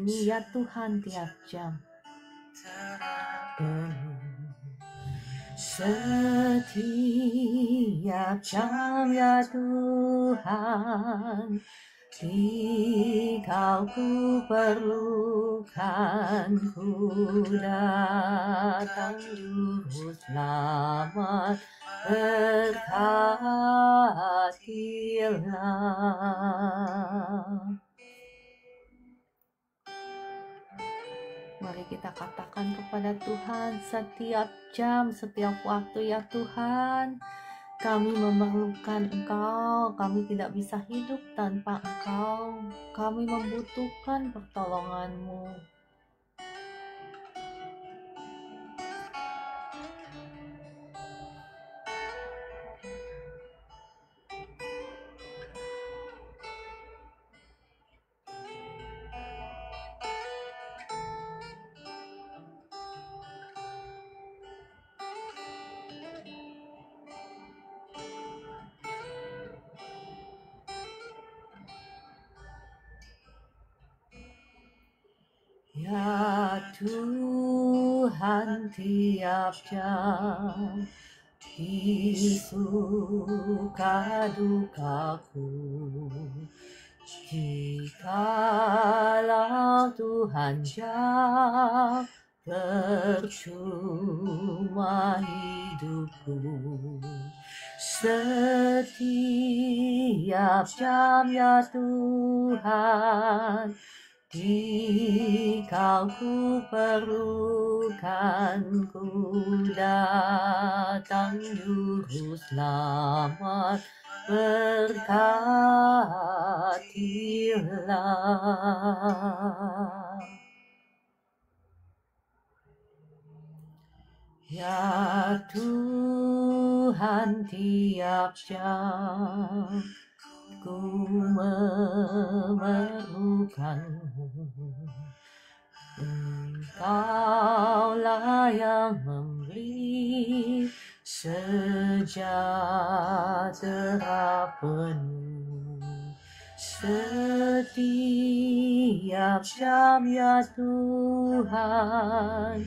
kami ya Tuhan tiap jam. Setiap jam ya Tuhan, Dikau ku perlukan, ku datang juru selamat, berkatilah. Mari kita katakan kepada Tuhan setiap jam, setiap waktu ya Tuhan. Kami memerlukan Engkau, kami tidak bisa hidup tanpa Engkau. Kami membutuhkan pertolongan-Mu. Ya Tuhan, tiap jam di suka dukaku, jikalau Tuhan jauh, percuma hidupku. Setiap jam ya Tuhan, Dikau ku perlukan, ku datang juru selamat, berkatilah. Ya Tuhan, tiap jam ku memerlukan-Mu. Engkaulah yang memberi sejahtera penuh. Setiap jam ya Tuhan,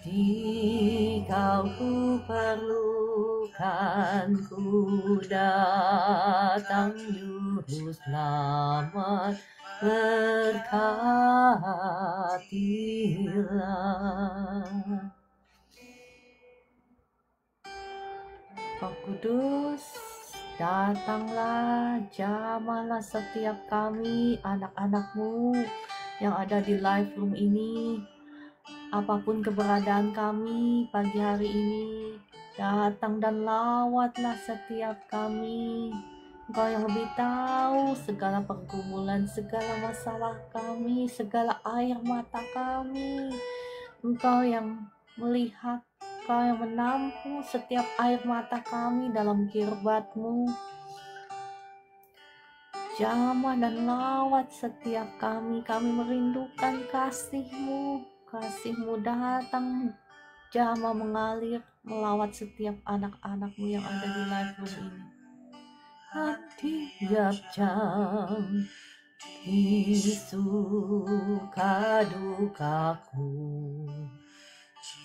Dikau ku perlukan, ku datang juru selamat, berkatilah. Roh Kudus, datanglah, jamahlah setiap kami, anak-anak-Mu yang ada di live room ini. Apapun keberadaan kami pagi hari ini, datang dan lawatlah setiap kami. Engkau yang lebih tahu segala pergumulan, segala masalah kami, segala air mata kami. Engkau yang melihat, Engkau yang menampung setiap air mata kami dalam kirbat-Mu. Jamah dan lawat setiap kami merindukan kasih-Mu. Kasih-Mu datang, jamah mengalir, melawat setiap anak-anak-Mu yang ada di live room ini. Tiap jam di suka dukaku,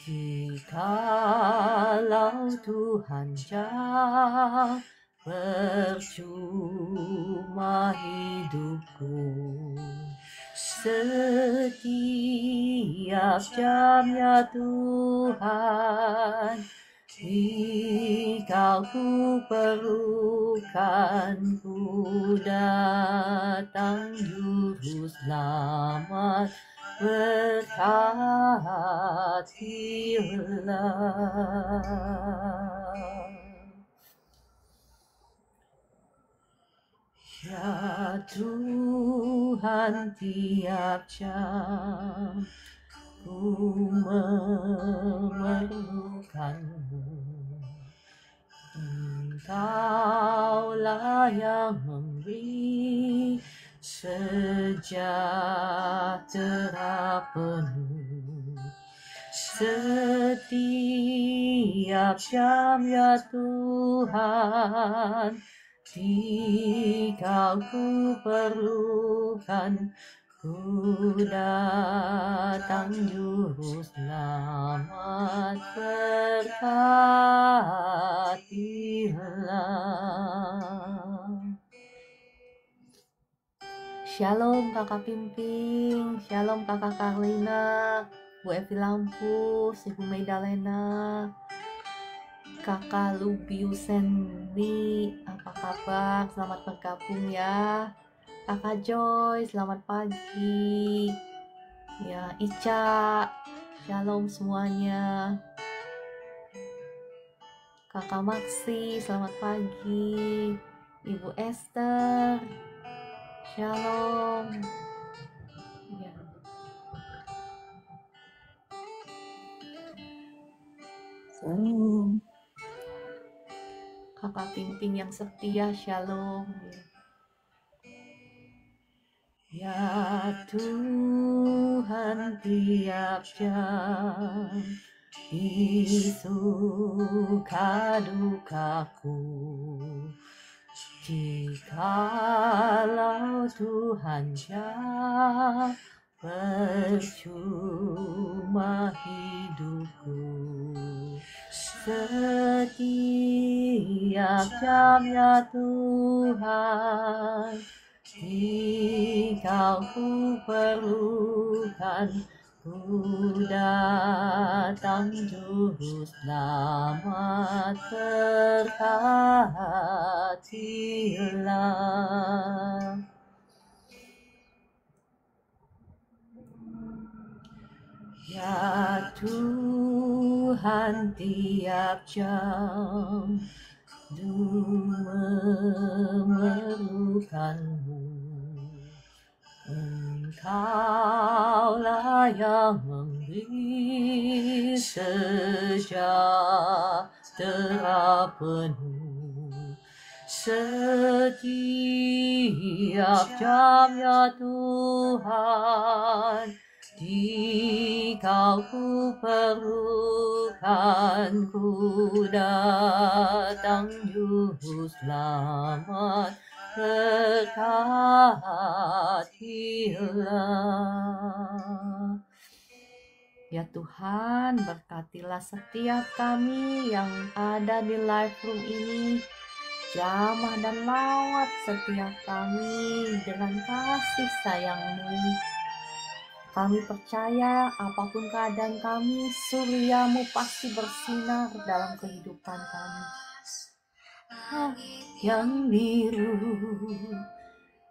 jikalau Tuhan jauh, percuma hidupku. Setiap jam ya Tuhan, Dikau ku perlukan, ku datang juru selamat, berkatilah. Ya Tuhan, tiap jam ku memerlukan-Mu. Engkaulah yang memberi sejahtera penuh. Setiap jam ya Tuhan, Dikau ku perlukan, ku datang juru selamat, berkatilah. Shalom kakak Pimping, shalom kakak Karlina, Bu Evi Lampus, Ibu Maidalena, kakak Lubius Sandy, apa kabar? Selamat bergabung ya. Kakak Joy, selamat pagi. Ya, Ica, shalom semuanya. Kakak Maksi, selamat pagi. Ibu Esther, shalom. Ya. Shalom. Kakak Pimping yang setia, shalom. Ya Tuhan, tiap jam di suka dukaku, jikalau Tuhan jauh, percuma hidupku. Setiap jam ya Tuhan, Jika ku perlukan, ku datang juru selamat, berkatilah. Ya Tuhan, tiap jam memerlukanmu. Engkaulah yang memberi sejahtera penuh. Setiap jam ya Tuhan, jika ku perlukan, ku datang juru selamat, berkatilah. Ya Tuhan, berkatilah setiap kami yang ada di live room ini. Jamah dan lawat setiap kami dengan kasih sayang-Mu. Kami percaya apapun keadaan kami, surya-Mu pasti bersinar dalam kehidupan kami. Yang biru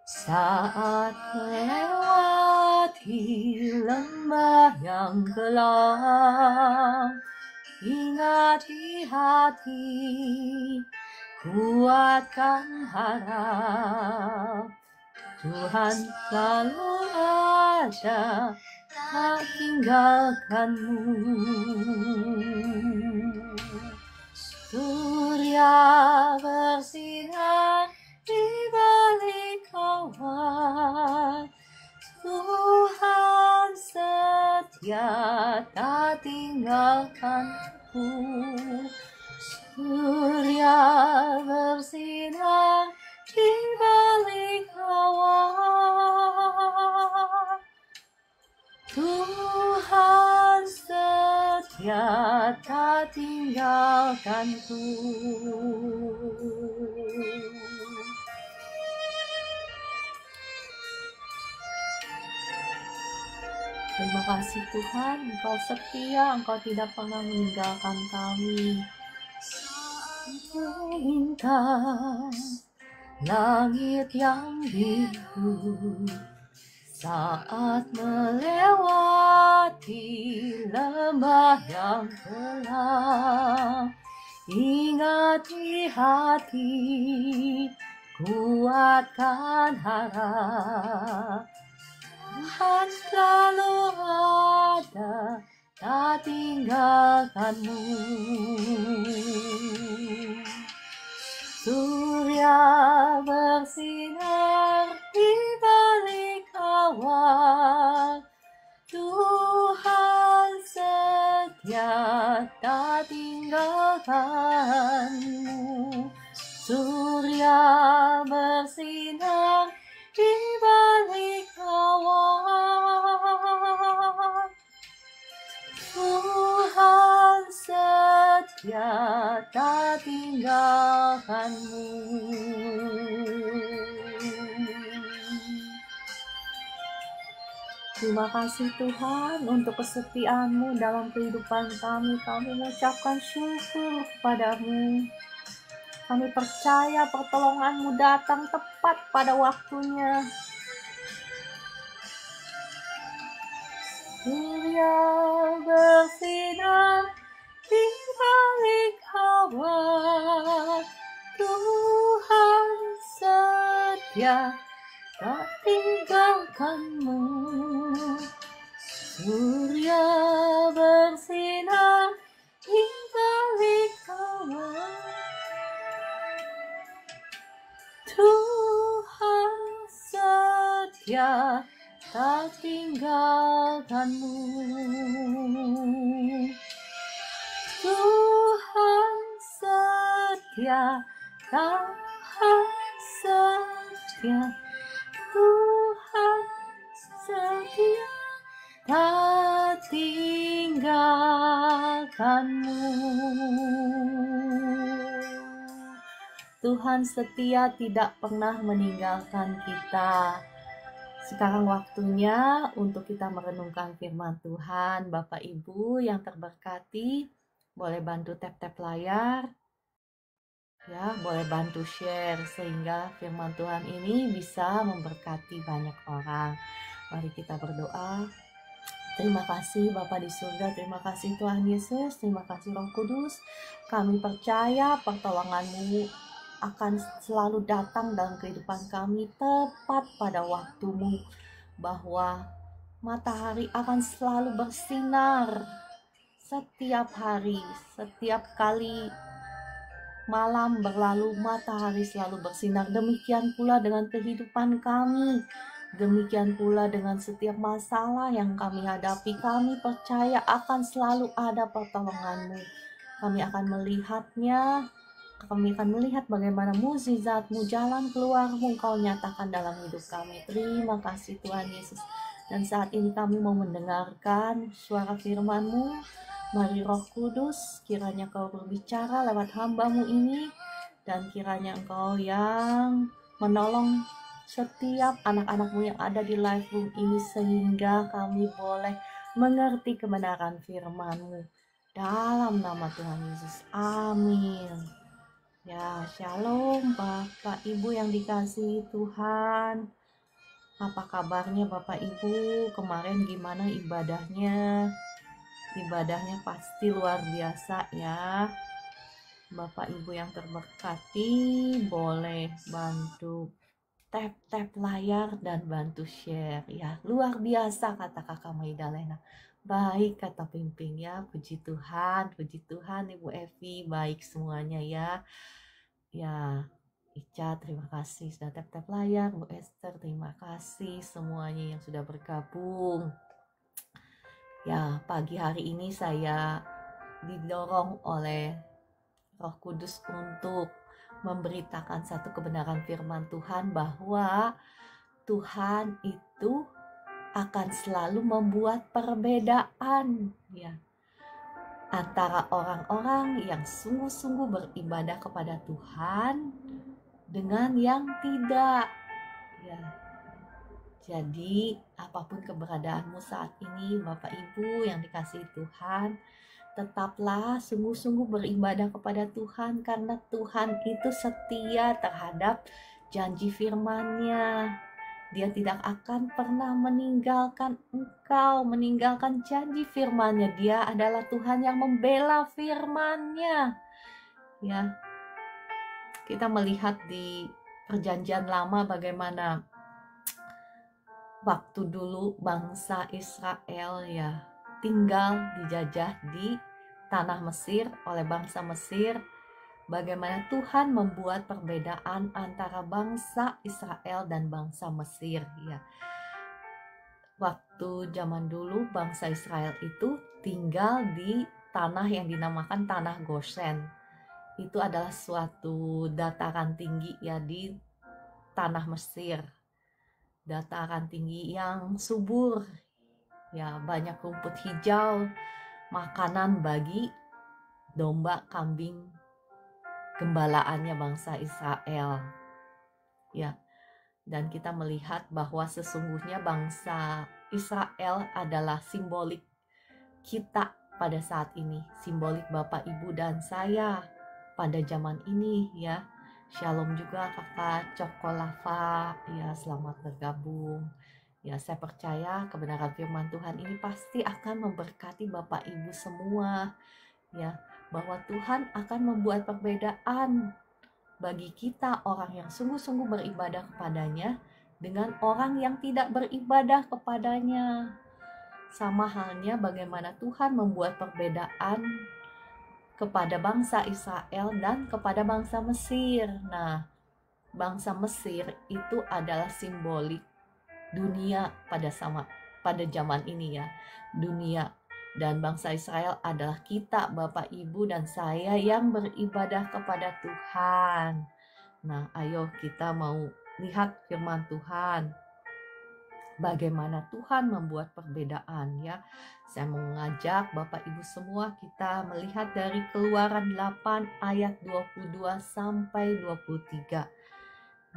saat melewati lembah yang gelap, ingat di hati, kuatkan harap. Tuhan selalu ada, tak tinggalkanmu. Surya bersinar di balik awan, Tuhan setia, tak tinggalkanku. Surya bersinar di balik awan, Tuhan setia, tak tinggalkanku. Terima kasih Tuhan, Engkau setia, Engkau tidak pernah meninggalkan kami. Melintang langit yang biru, saat melewati lembah yang gelap, ingat di hati, kuatkan harap. Tuhan selalu ada, tak tinggalkanmu. Surya bersinar di balik awan, Tuhan setia, tak tinggalkanmu. Surya bersinar di balik awan, Dia tak tinggalkanmu. Terima kasih Tuhan untuk kesetiaan-Mu dalam kehidupan kami. Kami mengucapkan syukur kepadamu. Kami percaya pertolongan-Mu datang tepat pada waktunya. Surya bersinar di balik awan, Tuhan setia tak tinggalkanmu. Surya bersinar di balik awan, Tuhan setia tak tinggalkanmu. Tuhan setia, Tuhan setia, Tuhan setia tak tinggalkanmu. Tuhan setia tidak pernah meninggalkan kita. Sekarang waktunya untuk kita merenungkan firman Tuhan. Bapak Ibu yang terberkati, boleh bantu tap-tap layar. Ya, boleh bantu share sehingga firman Tuhan ini bisa memberkati banyak orang. Mari kita berdoa. Terima kasih Bapa di surga, terima kasih Tuhan Yesus, terima kasih Roh Kudus. Kami percaya pertolongan-Mu akan selalu datang dalam kehidupan kami tepat pada waktu-Mu, bahwa matahari akan selalu bersinar setiap hari, setiap kali malam berlalu matahari selalu bersinar. Demikian pula dengan kehidupan kami. Demikian pula dengan setiap masalah yang kami hadapi, kami percaya akan selalu ada pertolongan-Mu. Kami akan melihatnya, kami akan melihat bagaimana mukjizat-Mu, jalan keluar-Mu Engkau nyatakan dalam hidup kami. Terima kasih Tuhan Yesus. Dan saat ini kami mau mendengarkan suara firman-Mu. Mari Roh Kudus, kiranya Kau berbicara lewat hamba-Mu ini, dan kiranya Engkau yang menolong setiap anak-anak-Mu yang ada di live room ini, sehingga kami boleh mengerti kebenaran firman-Mu. Dalam nama Tuhan Yesus, amin. Ya, shalom Bapak Ibu yang dikasihi Tuhan. Apa kabarnya Bapak Ibu? Kemarin gimana ibadahnya? Ibadahnya pasti luar biasa ya. Bapak Ibu yang terberkati, boleh bantu tap layar dan bantu share ya. Luar biasa kata Kakak Maidalena. Baik kata Pimpin ya. Puji Tuhan Ibu Evi, baik semuanya ya. Ya, Ica terima kasih sudah tap layar. Bu Esther terima kasih semuanya yang sudah bergabung. Ya, pagi hari ini saya didorong oleh Roh Kudus untuk memberitakan satu kebenaran firman Tuhan, bahwa Tuhan itu akan selalu membuat perbedaan ya antara orang-orang yang sungguh-sungguh beribadah kepada Tuhan dengan yang tidak ya. Jadi apapun keberadaanmu saat ini Bapak Ibu yang dikasihi Tuhan, tetaplah sungguh-sungguh beribadah kepada Tuhan, karena Tuhan itu setia terhadap janji firman-Nya. Dia tidak akan pernah meninggalkan engkau, meninggalkan janji firman-Nya. Dia adalah Tuhan yang membela firman-Nya. Ya. Kita melihat di Perjanjian Lama bagaimana waktu dulu bangsa Israel ya tinggal dijajah di tanah Mesir oleh bangsa Mesir, bagaimana Tuhan membuat perbedaan antara bangsa Israel dan bangsa Mesir ya. Waktu zaman dulu bangsa Israel itu tinggal di tanah yang dinamakan tanah Goshen. Itu adalah suatu dataran tinggi ya di tanah Mesir. Dataran tinggi yang subur ya, banyak rumput hijau, makanan bagi domba kambing gembalaannya bangsa Israel. Ya, dan kita melihat bahwa sesungguhnya bangsa Israel adalah simbolik kita pada saat ini, simbolik Bapak, Ibu, dan saya pada zaman ini ya. Shalom juga kakak Cokolava, ya selamat bergabung. Ya, saya percaya kebenaran firman Tuhan ini pasti akan memberkati Bapak Ibu semua ya, bahwa Tuhan akan membuat perbedaan bagi kita orang yang sungguh-sungguh beribadah kepadanya dengan orang yang tidak beribadah kepadanya. Sama halnya bagaimana Tuhan membuat perbedaan kepada bangsa Israel dan kepada bangsa Mesir. Nah, bangsa Mesir itu adalah simbolik dunia pada zaman ini ya, dunia. Dan bangsa Israel adalah kita, Bapak, Ibu, dan saya yang beribadah kepada Tuhan. Nah, ayo kita mau lihat firman Tuhan. Bagaimana Tuhan membuat perbedaan ya. Saya mengajak Bapak Ibu semua kita melihat dari Keluaran 8 ayat 22 sampai 23.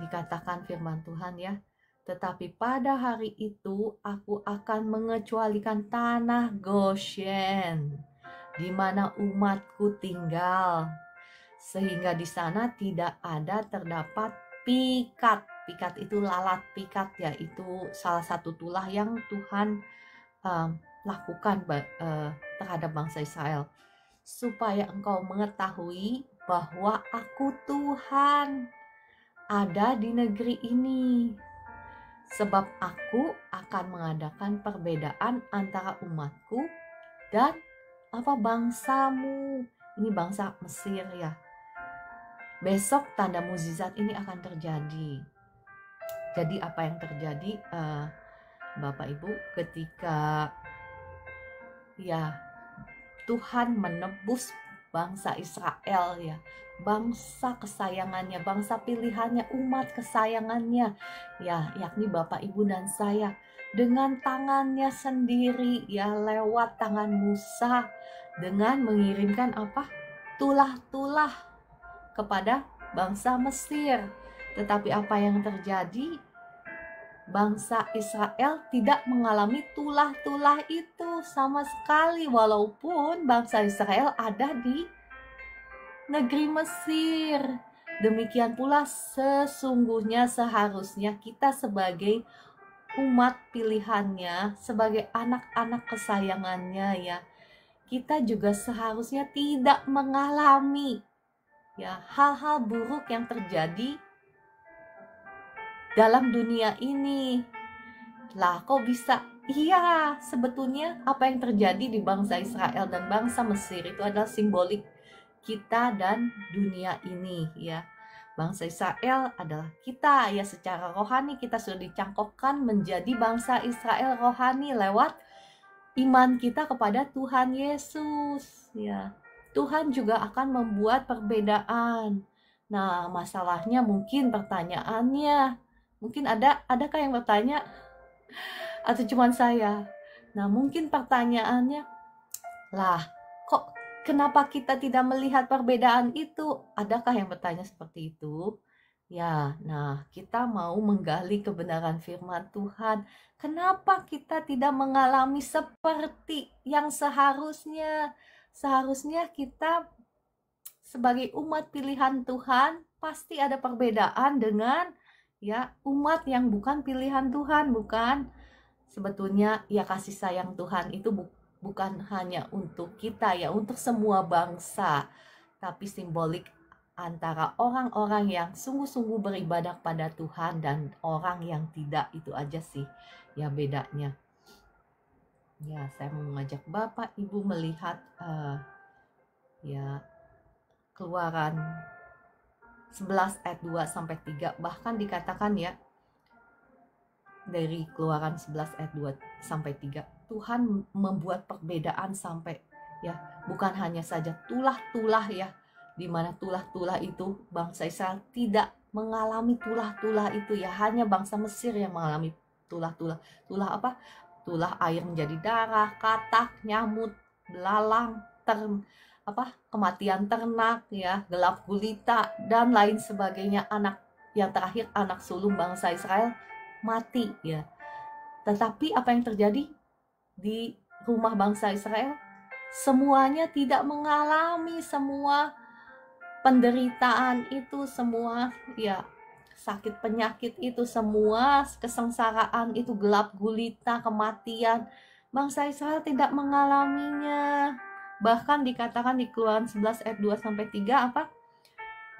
Dikatakan firman Tuhan ya. Tetapi pada hari itu aku akan mengecualikan tanah Goshen di mana umatku tinggal, sehingga di sana tidak ada terdapat pikat. Pikat itu lalat pikat ya, itu salah satu tulah yang Tuhan lakukan terhadap bangsa Israel, supaya engkau mengetahui bahwa aku Tuhan ada di negeri ini. Sebab aku akan mengadakan perbedaan antara umatku dan bangsamu. Ini bangsa Mesir ya. Besok tanda mukjizat ini akan terjadi. Jadi apa yang terjadi Bapak Ibu, ketika ya Tuhan menebus bangsa Israel ya, bangsa kesayangannya, bangsa pilihannya, umat kesayangannya ya, yakni Bapak, Ibu, dan saya, dengan tangannya sendiri ya, lewat tangan Musa, dengan mengirimkan tulah-tulah kepada bangsa Mesir. Tetapi apa yang terjadi? Bangsa Israel tidak mengalami tulah-tulah itu sama sekali, walaupun bangsa Israel ada di negeri Mesir. Demikian pula sesungguhnya seharusnya kita sebagai umat pilihannya, sebagai anak-anak kesayangannya ya, kita juga seharusnya tidak mengalami ya hal-hal buruk yang terjadi dalam dunia ini. Lah, kok bisa? Iya, sebetulnya apa yang terjadi di bangsa Israel dan bangsa Mesir itu adalah simbolik kita dan dunia ini ya. Bangsa Israel adalah kita ya, secara rohani kita sudah dicangkokkan menjadi bangsa Israel rohani lewat iman kita kepada Tuhan Yesus ya. Tuhan juga akan membuat perbedaan. Nah, masalahnya mungkin pertanyaannya, mungkin adakah yang bertanya atau cuma saya? Nah, mungkin pertanyaannya, lah, kok kenapa kita tidak melihat perbedaan itu? Adakah yang bertanya seperti itu? Ya, nah kita mau menggali kebenaran firman Tuhan. Kenapa kita tidak mengalami seperti yang seharusnya? Seharusnya kita sebagai umat pilihan Tuhan pasti ada perbedaan dengan ya umat yang bukan pilihan Tuhan, bukan? Sebetulnya ya kasih sayang Tuhan itu bukan hanya untuk kita ya, untuk semua bangsa, tapi simbolik antara orang-orang yang sungguh-sungguh beribadah pada Tuhan dan orang yang tidak. Itu aja sih ya bedanya. Ya, saya mau mengajak Bapak Ibu melihat ya Keluaran 11 ayat 2 sampai 3, bahkan dikatakan ya dari Keluaran 11 ayat 2 sampai 3, Tuhan membuat perbedaan sampai ya, bukan hanya saja tulah-tulah ya, di mana tulah-tulah itu bangsa Israel tidak mengalami tulah-tulah itu ya, hanya bangsa Mesir yang mengalami tulah-tulah. Tulah apa? Tulah air menjadi darah, katak, nyamuk, belalang, kematian ternak ya, gelap gulita dan lain sebagainya. Yang terakhir anak sulung bangsa Israel mati ya. Tetapi apa yang terjadi di rumah bangsa Israel? Semuanya tidak mengalami semua penderitaan itu, semua ya sakit penyakit itu, semua kesengsaraan itu, gelap gulita, kematian. Bangsa Israel tidak mengalaminya. Bahkan dikatakan di Keluaran 11 ayat 2 sampai 3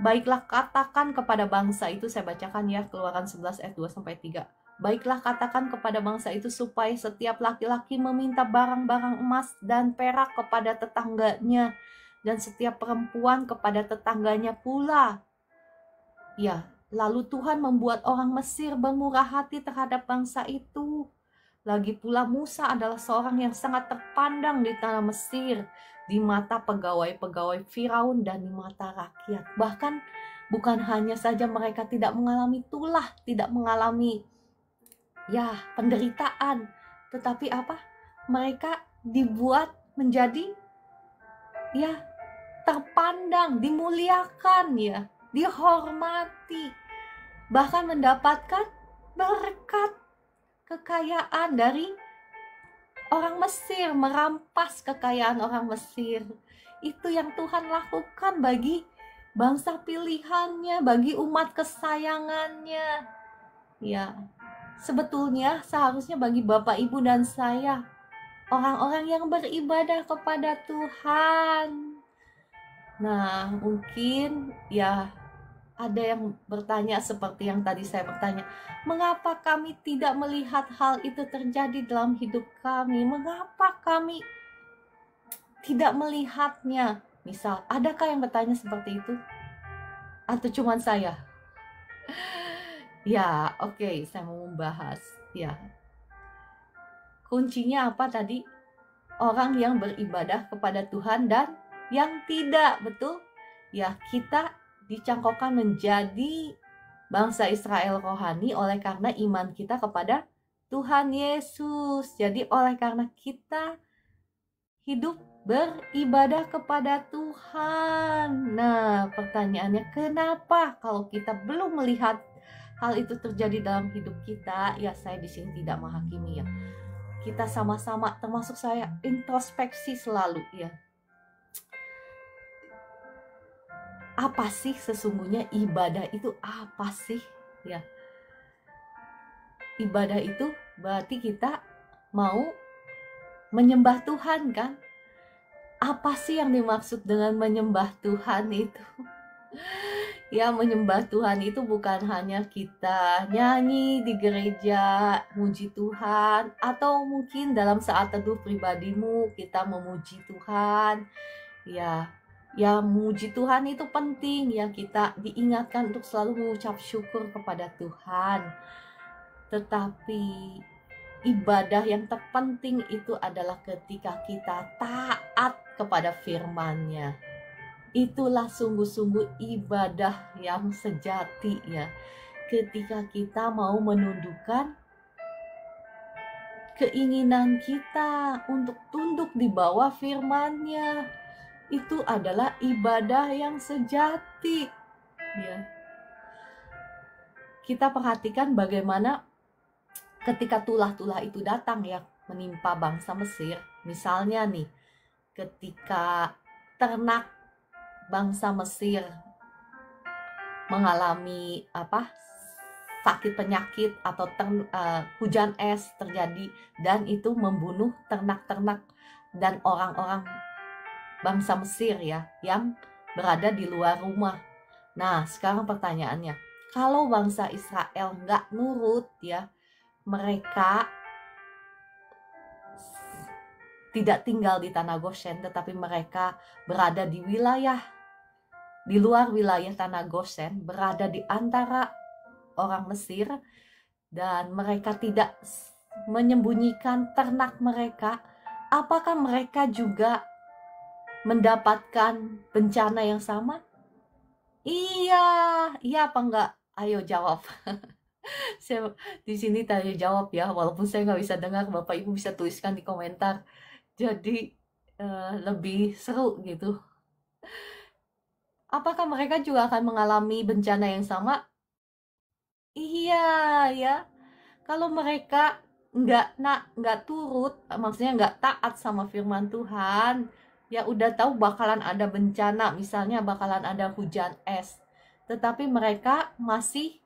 Baiklah katakan kepada bangsa itu, saya bacakan ya, Keluaran 11 ayat 2 sampai 3. Baiklah katakan kepada bangsa itu supaya setiap laki-laki meminta barang-barang emas dan perak kepada tetangganya, dan setiap perempuan kepada tetangganya pula. Ya, lalu Tuhan membuat orang Mesir bermurah hati terhadap bangsa itu. Lagi pula Musa adalah seorang yang sangat terpandang di tanah Mesir, di mata pegawai-pegawai Firaun dan di mata rakyat. Bahkan bukan hanya saja mereka tidak mengalami tulah, tidak mengalami ya penderitaan, tetapi mereka dibuat menjadi ya terpandang, dimuliakan ya, dihormati, bahkan mendapatkan berkat kekayaan dari orang Mesir, merampas kekayaan orang Mesir. Itu yang Tuhan lakukan bagi bangsa pilihannya, bagi umat kesayangannya. Ya, sebetulnya seharusnya bagi Bapak, Ibu, dan saya, orang-orang yang beribadah kepada Tuhan. Nah, mungkin ya ada yang bertanya seperti yang tadi saya bertanya, mengapa kami tidak melihat hal itu terjadi dalam hidup kami? Mengapa kami tidak melihatnya? Misal, adakah yang bertanya seperti itu? Atau cuma saya? Ya, oke, saya mau membahas. Ya, kuncinya apa tadi? Orang yang beribadah kepada Tuhan dan yang tidak, betul? Ya, kita dicangkokkan menjadi bangsa Israel rohani oleh karena iman kita kepada Tuhan Yesus. Jadi oleh karena kita hidup beribadah kepada Tuhan. Nah, pertanyaannya, kenapa kalau kita belum melihat hal itu terjadi dalam hidup kita? Ya, saya di sini tidak menghakimi ya. Kita sama-sama, termasuk saya, introspeksi selalu ya. Apa sih sesungguhnya ibadah itu? Apa sih ya? Ibadah itu berarti kita mau menyembah Tuhan kan? Apa sih yang dimaksud dengan menyembah Tuhan itu? Ya, menyembah Tuhan itu bukan hanya kita nyanyi di gereja, muji Tuhan, atau mungkin dalam saat teduh pribadimu kita memuji Tuhan. Ya, memuji Tuhan itu penting ya, kita diingatkan untuk selalu mengucap syukur kepada Tuhan. Tetapi ibadah yang terpenting itu adalah ketika kita taat kepada firman-Nya. Itulah sungguh-sungguh ibadah yang sejati ya. Ketika kita mau menundukkan keinginan kita untuk tunduk di bawah firman-Nya. Itu adalah ibadah yang sejati ya. Kita perhatikan bagaimana ketika tulah-tulah itu datang ya menimpa bangsa Mesir. Misalnya nih, ketika ternak bangsa Mesir mengalami sakit penyakit atau hujan es terjadi, dan itu membunuh ternak-ternak dan orang-orang bangsa Mesir ya yang berada di luar rumah. Nah, sekarang pertanyaannya, kalau bangsa Israel nggak nurut ya, mereka tidak tinggal di tanah Goshen, tetapi mereka berada di luar wilayah tanah Goshen, berada di antara orang Mesir, dan mereka tidak menyembunyikan ternak mereka. Apakah mereka juga mendapatkan bencana yang sama? Iya apa enggak? Ayo jawab. Saya di sini tanya jawab ya, walaupun saya nggak bisa dengar, Bapak Ibu bisa tuliskan di komentar. Jadi lebih seru gitu. Apakah mereka juga akan mengalami bencana yang sama? Iya, ya. Kalau mereka nggak turut, maksudnya nggak taat sama firman Tuhan, ya udah tahu bakalan ada bencana, misalnya bakalan ada hujan es. Tetapi mereka masih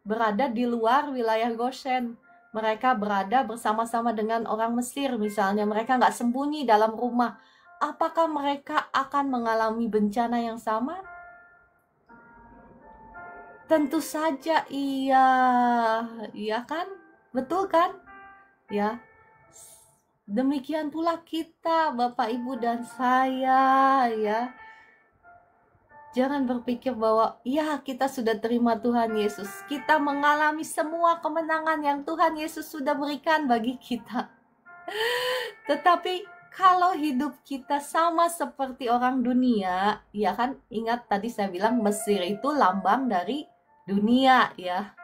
berada di luar wilayah Goshen. Mereka berada bersama-sama dengan orang Mesir, misalnya mereka nggak sembunyi dalam rumah. Apakah mereka akan mengalami bencana yang sama? Tentu saja iya. Iya kan? Betul kan? Ya. Demikian pula kita, Bapak, Ibu, dan saya, ya. Jangan berpikir bahwa ya kita sudah terima Tuhan Yesus. Kita mengalami semua kemenangan yang Tuhan Yesus sudah berikan bagi kita. Tetapi kalau hidup kita sama seperti orang dunia, ya kan, ingat tadi saya bilang Mesir itu lambang dari dunia, ya.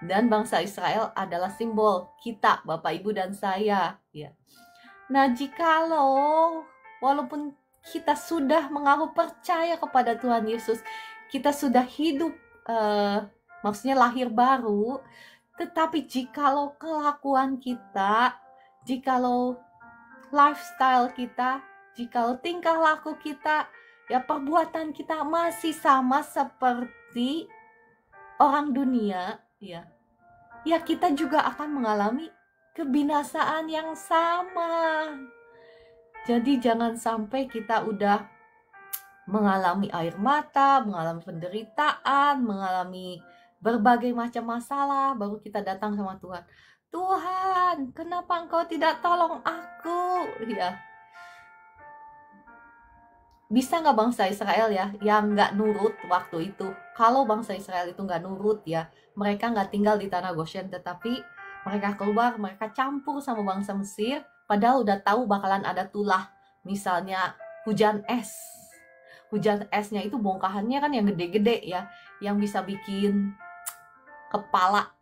Dan bangsa Israel adalah simbol kita, Bapak, Ibu, dan saya, ya. Nah, jikalau walaupun kita sudah mengaku percaya kepada Tuhan Yesus, kita sudah hidup, maksudnya lahir baru, tetapi jikalau kelakuan kita, jikalau lifestyle kita, jikalau tingkah laku kita, ya perbuatan kita masih sama seperti orang dunia, ya kita juga akan mengalami kebinasaan yang sama. Jadi jangan sampai kita udah mengalami air mata, mengalami penderitaan, mengalami berbagai macam masalah, baru kita datang sama Tuhan. Tuhan, kenapa Engkau tidak tolong aku? Ya, bisa nggak bangsa Israel ya yang nggak nurut waktu itu? Kalau bangsa Israel itu nggak nurut ya, mereka nggak tinggal di tanah Goshen, tetapi mereka keluar, mereka campur sama bangsa Mesir, padahal udah tahu bakalan ada tulah. Misalnya hujan es. Hujan esnya itu bongkahannya kan yang gede-gede ya, yang bisa bikin kepala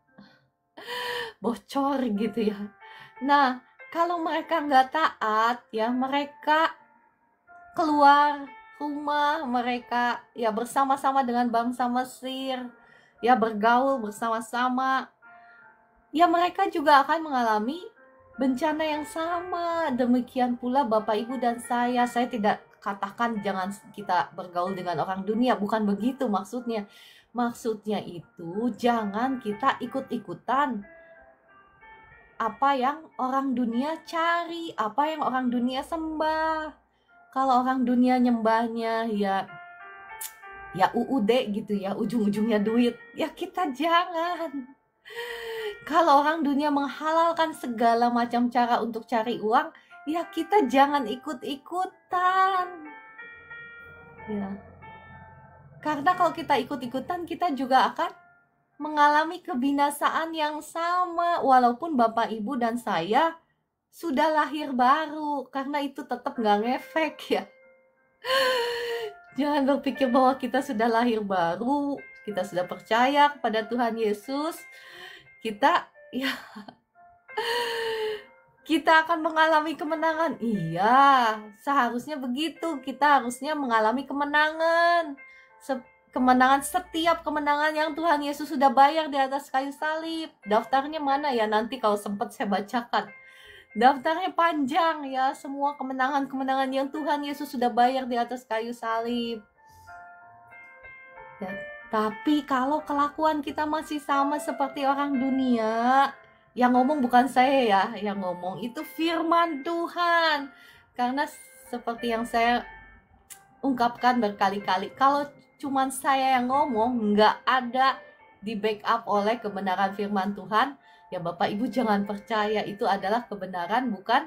bocor gitu ya. Nah, kalau mereka nggak taat ya, mereka keluar rumah, mereka ya bersama-sama dengan bangsa Mesir, ya bergaul bersama-sama, ya mereka juga akan mengalami bencana yang sama. Demikian pula Bapak, Ibu, dan saya tidak katakan jangan kita bergaul dengan orang dunia, bukan begitu maksudnya. Maksudnya itu jangan kita ikut-ikutan apa yang orang dunia cari, apa yang orang dunia sembah. Kalau orang dunia nyembahnya ya UUD gitu ya, ujung-ujungnya duit, ya kita jangan. Kalau orang dunia menghalalkan segala macam cara untuk cari uang, ya kita jangan ikut-ikutan. Ya. Karena kalau kita ikut-ikutan, kita juga akan mengalami kebinasaan yang sama, walaupun Bapak, Ibu, dan saya sudah lahir baru, karena itu tetap nggak ngefek ya. Jangan berpikir bahwa kita sudah lahir baru, kita sudah percaya kepada Tuhan Yesus, kita akan mengalami kemenangan. Iya, seharusnya begitu. Kita harusnya mengalami kemenangan. Setiap kemenangan yang Tuhan Yesus sudah bayar di atas kayu salib. Daftarnya mana ya? Nanti kalau sempat saya bacakan. Daftarnya panjang ya, semua kemenangan-kemenangan yang Tuhan Yesus sudah bayar di atas kayu salib. Ya, tapi kalau kelakuan kita masih sama seperti orang dunia, yang ngomong bukan saya ya, yang ngomong itu firman Tuhan. Karena seperti yang saya ungkapkan berkali-kali, kalau cuman saya yang ngomong, nggak ada di backup oleh kebenaran firman Tuhan, ya Bapak Ibu jangan percaya. Itu adalah kebenaran, bukan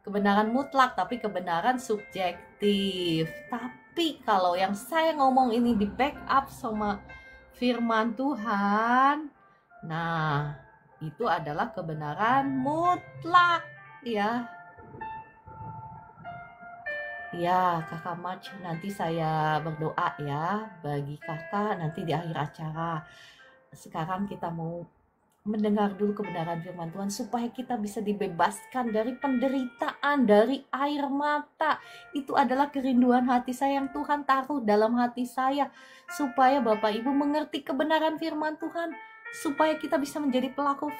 kebenaran mutlak, tapi kebenaran subjektif. Tapi kalau yang saya ngomong ini di backup sama firman Tuhan, nah itu adalah kebenaran mutlak ya. Ya, Kakak March, nanti saya berdoa ya bagi kakak nanti di akhir acara. Sekarang kita mau mendengar dulu kebenaran firman Tuhan supaya kita bisa dibebaskan dari penderitaan, dari air mata. Itu adalah kerinduan hati saya yang Tuhan taruh dalam hati saya, supaya Bapak Ibu mengerti kebenaran firman Tuhan, supaya kita bisa menjadi pelaku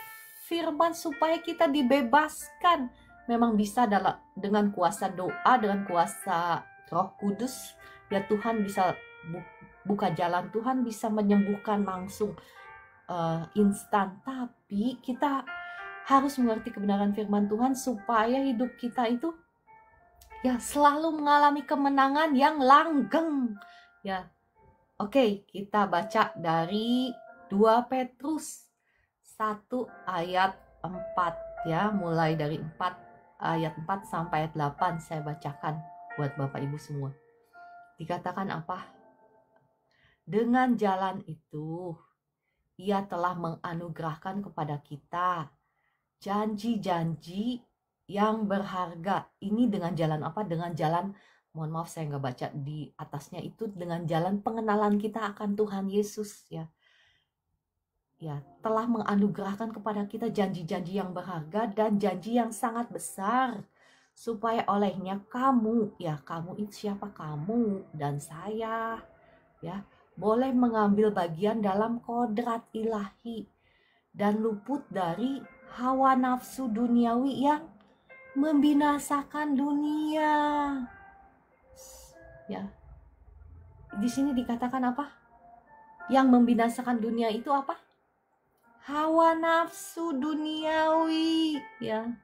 firman, supaya kita dibebaskan. Memang bisa dengan kuasa doa, dengan kuasa Roh Kudus, ya Tuhan bisa buka jalan, Tuhan bisa menyembuhkan langsung instan. Tapi kita harus mengerti kebenaran firman Tuhan supaya hidup kita itu ya selalu mengalami kemenangan yang langgeng. Ya, oke, kita baca dari 2 Petrus 1 ayat 4 ya, mulai dari ayat 4 sampai ayat 8 saya bacakan buat Bapak Ibu semua. Dikatakan apa? Dengan jalan itu Ia telah menganugerahkan kepada kita janji-janji yang berharga. Ini dengan jalan apa? Dengan jalan, mohon maaf saya nggak baca di atasnya, itu dengan jalan pengenalan kita akan Tuhan Yesus ya. Ya, telah menganugerahkan kepada kita janji-janji yang berharga dan janji yang sangat besar, supaya olehnya kamu, ya kamu itu siapa? Kamu dan saya ya, boleh mengambil bagian dalam kodrat ilahi dan luput dari hawa nafsu duniawi yang membinasakan dunia. Ya. Di sini dikatakan apa? Yang membinasakan dunia itu apa? Hawa nafsu duniawi, ya.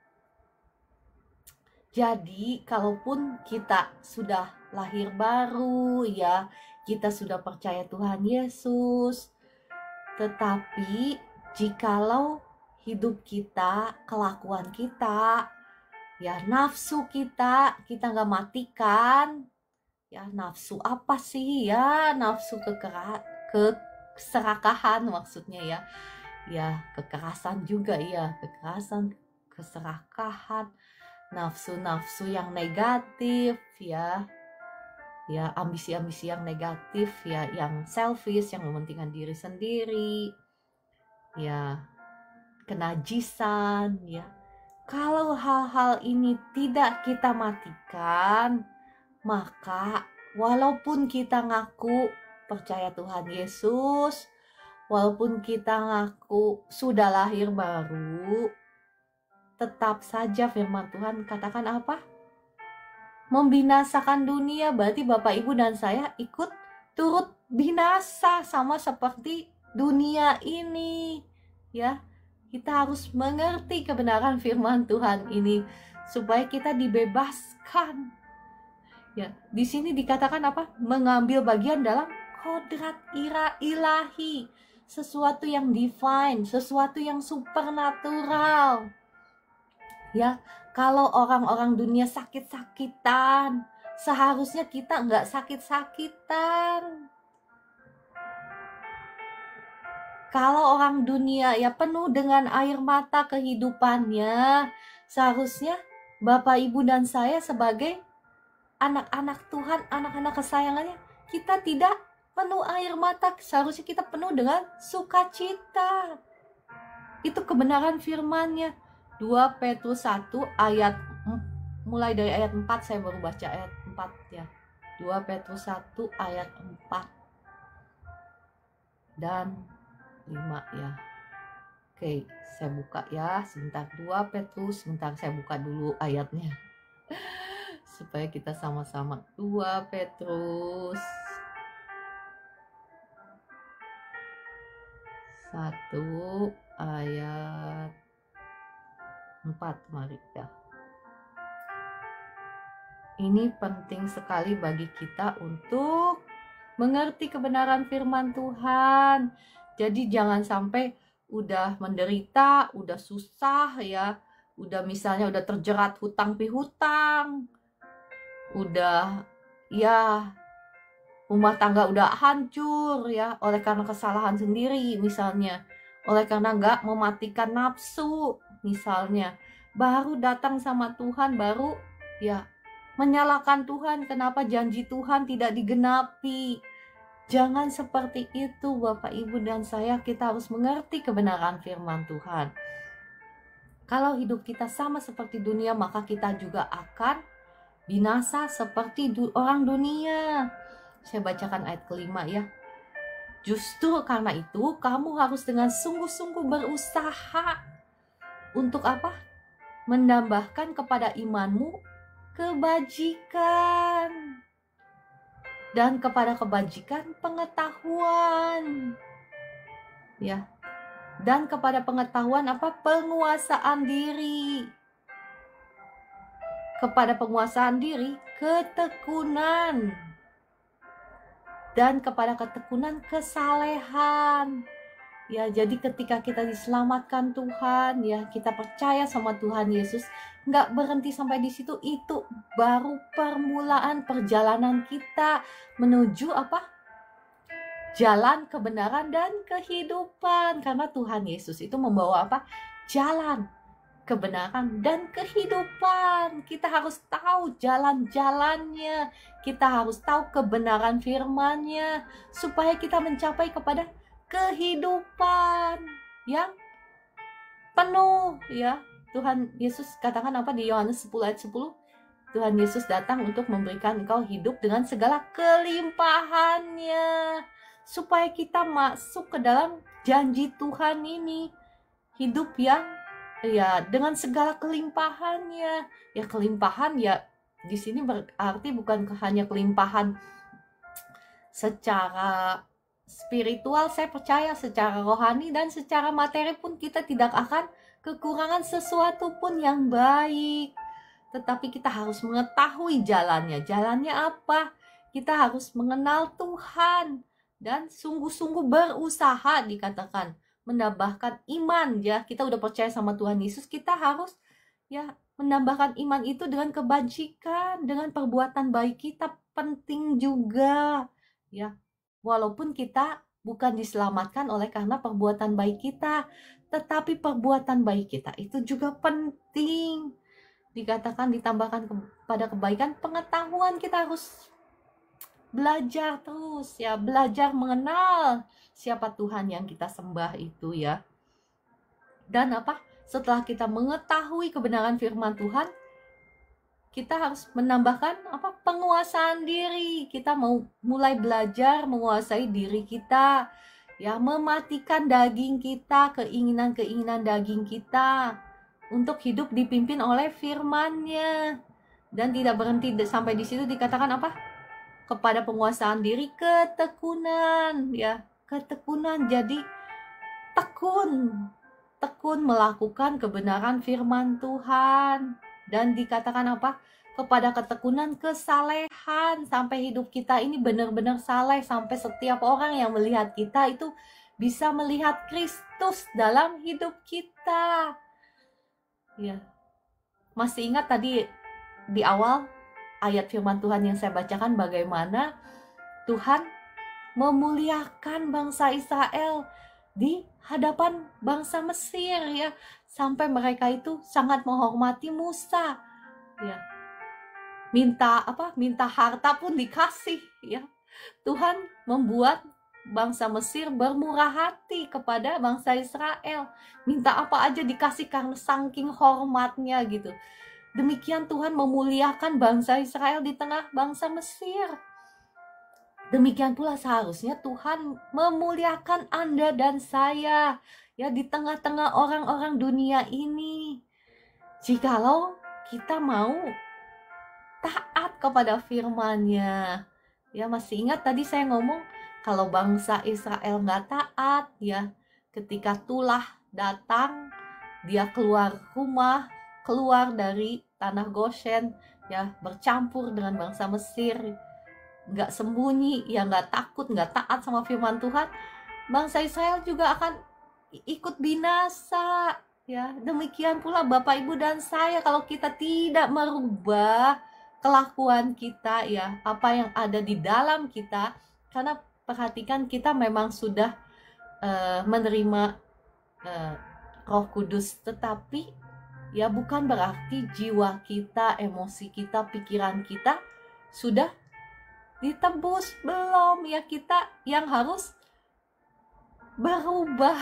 Jadi, kalaupun kita sudah lahir baru, ya, kita sudah percaya Tuhan Yesus, tetapi jikalau hidup kita, kelakuan kita, ya nafsu kita nggak matikan, ya nafsu apa sih ya? Nafsu keserakahan maksudnya ya. Ya, kekerasan juga ya, kekerasan, keserakahan, nafsu-nafsu yang negatif ya. Ya, ambisi-ambisi yang negatif ya, yang selfish, yang mementingkan diri sendiri. Ya, kenajisan ya. Kalau hal-hal ini tidak kita matikan, maka walaupun kita ngaku percaya Tuhan Yesus, walaupun kita ngaku sudah lahir baru, tetap saja firman Tuhan katakan apa? Membinasakan dunia. Berarti Bapak Ibu dan saya ikut turut binasa sama seperti dunia ini ya. Kita harus mengerti kebenaran firman Tuhan ini supaya kita dibebaskan ya. Di sini dikatakan apa? Mengambil bagian dalam kodrat ilahi, sesuatu yang divine, sesuatu yang supernatural ya. Kalau orang-orang dunia sakit-sakitan, seharusnya kita nggak sakit-sakitan. Kalau orang dunia ya penuh dengan air mata kehidupannya, seharusnya Bapak, Ibu, dan saya sebagai anak-anak Tuhan, anak-anak kesayangannya, kita tidak penuh air mata, seharusnya kita penuh dengan sukacita. Itu kebenaran firman-Nya. 2 Petrus 1 ayat mulai dari ayat 4, saya baru baca ayat 4 ya. 2 Petrus 1 ayat 4 dan 5 ya. Oke, saya buka ya sebentar. 2 Petrus, sebentar saya buka dulu ayatnya supaya kita sama-sama. 2 Petrus 1 ayat 4, mari ya. Ini penting sekali bagi kita untuk mengerti kebenaran firman Tuhan. Jadi jangan sampai udah menderita, udah susah ya, udah misalnya udah terjerat hutang pihutang, udah ya rumah tangga udah hancur ya oleh karena kesalahan sendiri misalnya, oleh karena nggak mematikan nafsu misalnya, baru datang sama Tuhan, baru ya menyalahkan Tuhan, kenapa janji Tuhan tidak digenapi. Jangan seperti itu Bapak Ibu dan saya, kita harus mengerti kebenaran firman Tuhan. Kalau hidup kita sama seperti dunia, maka kita juga akan binasa seperti orang dunia. Saya bacakan ayat kelima ya. Justru karena itu kamu harus dengan sungguh-sungguh berusaha untuk apa? Menambahkan kepada imanmu kebajikan, dan kepada kebajikan pengetahuan, ya, dan kepada pengetahuan apa? Penguasaan diri, kepada penguasaan diri ketekunan, dan kepada ketekunan kesalehan. Ya, jadi ketika kita diselamatkan Tuhan, ya, kita percaya sama Tuhan Yesus, nggak berhenti sampai di situ. Itu baru permulaan perjalanan kita menuju apa? Jalan kebenaran dan kehidupan. Karena Tuhan Yesus itu membawa apa? Jalan kebenaran dan kehidupan. Kita harus tahu jalan-jalannya. Kita harus tahu kebenaran firman-Nya supaya kita mencapai kepada kehidupan yang penuh, ya. Tuhan Yesus katakan apa di Yohanes 10 ayat 10? Tuhan Yesus datang untuk memberikan engkau hidup dengan segala kelimpahannya, supaya kita masuk ke dalam janji Tuhan ini, hidup yang ya dengan segala kelimpahannya. Ya, kelimpahan ya di sini berarti bukan hanya kelimpahan secara spiritual, saya percaya secara rohani dan secara materi pun kita tidak akan kekurangan sesuatu pun yang baik. Tetapi kita harus mengetahui jalannya. Jalannya apa? Kita harus mengenal Tuhan dan sungguh-sungguh berusaha, dikatakan menambahkan iman, ya. Kita udah percaya sama Tuhan Yesus, kita harus ya menambahkan iman itu dengan kebajikan, dengan perbuatan baik kita penting juga, ya. Walaupun kita bukan diselamatkan oleh karena perbuatan baik kita, tetapi perbuatan baik kita itu juga penting. Dikatakan ditambahkan kepada kebaikan pengetahuan. Kita harus belajar terus, ya, belajar mengenal siapa Tuhan yang kita sembah itu, ya. Dan apa? Setelah kita mengetahui kebenaran firman Tuhan, kita harus menambahkan apa? Penguasaan diri. Kita mau mulai belajar menguasai diri kita, ya, mematikan daging kita, keinginan-keinginan daging kita, untuk hidup dipimpin oleh firman-Nya. Dan tidak berhenti sampai di situ, dikatakan apa? Kepada penguasaan diri ketekunan, ya, ketekunan. Jadi tekun melakukan kebenaran firman Tuhan. Dan dikatakan apa? Kepada ketekunan kesalehan, sampai hidup kita ini benar-benar saleh, sampai setiap orang yang melihat kita itu bisa melihat Kristus dalam hidup kita. Ya. Masih ingat tadi di awal ayat firman Tuhan yang saya bacakan, bagaimana Tuhan memuliakan bangsa Israel di hadapan bangsa Mesir, ya, sampai mereka itu sangat menghormati Musa, ya. Minta harta pun dikasih, ya. Tuhan membuat bangsa Mesir bermurah hati kepada bangsa Israel. Minta apa aja dikasih karena saking hormatnya gitu. Demikian Tuhan memuliakan bangsa Israel di tengah bangsa Mesir. Demikian pula seharusnya Tuhan memuliakan Anda dan saya, ya, di tengah-tengah orang-orang dunia ini. Jikalau kita mau taat kepada firman-Nya. Ya, masih ingat tadi saya ngomong kalau bangsa Israel nggak taat, ya, ketika Tulah datang, dia keluar rumah, keluar dari tanah Goshen, ya, bercampur dengan bangsa Mesir, nggak sembunyi, ya, nggak takut, nggak taat sama firman Tuhan, bangsa Israel juga akan ikut binasa, ya. Demikian pula Bapak Ibu dan saya, kalau kita tidak merubah kelakuan kita, ya, apa yang ada di dalam kita, karena perhatikan kita memang sudah menerima Roh Kudus, tetapi ya bukan berarti jiwa kita, emosi kita, pikiran kita sudah ditebus belum, ya kita yang harus berubah.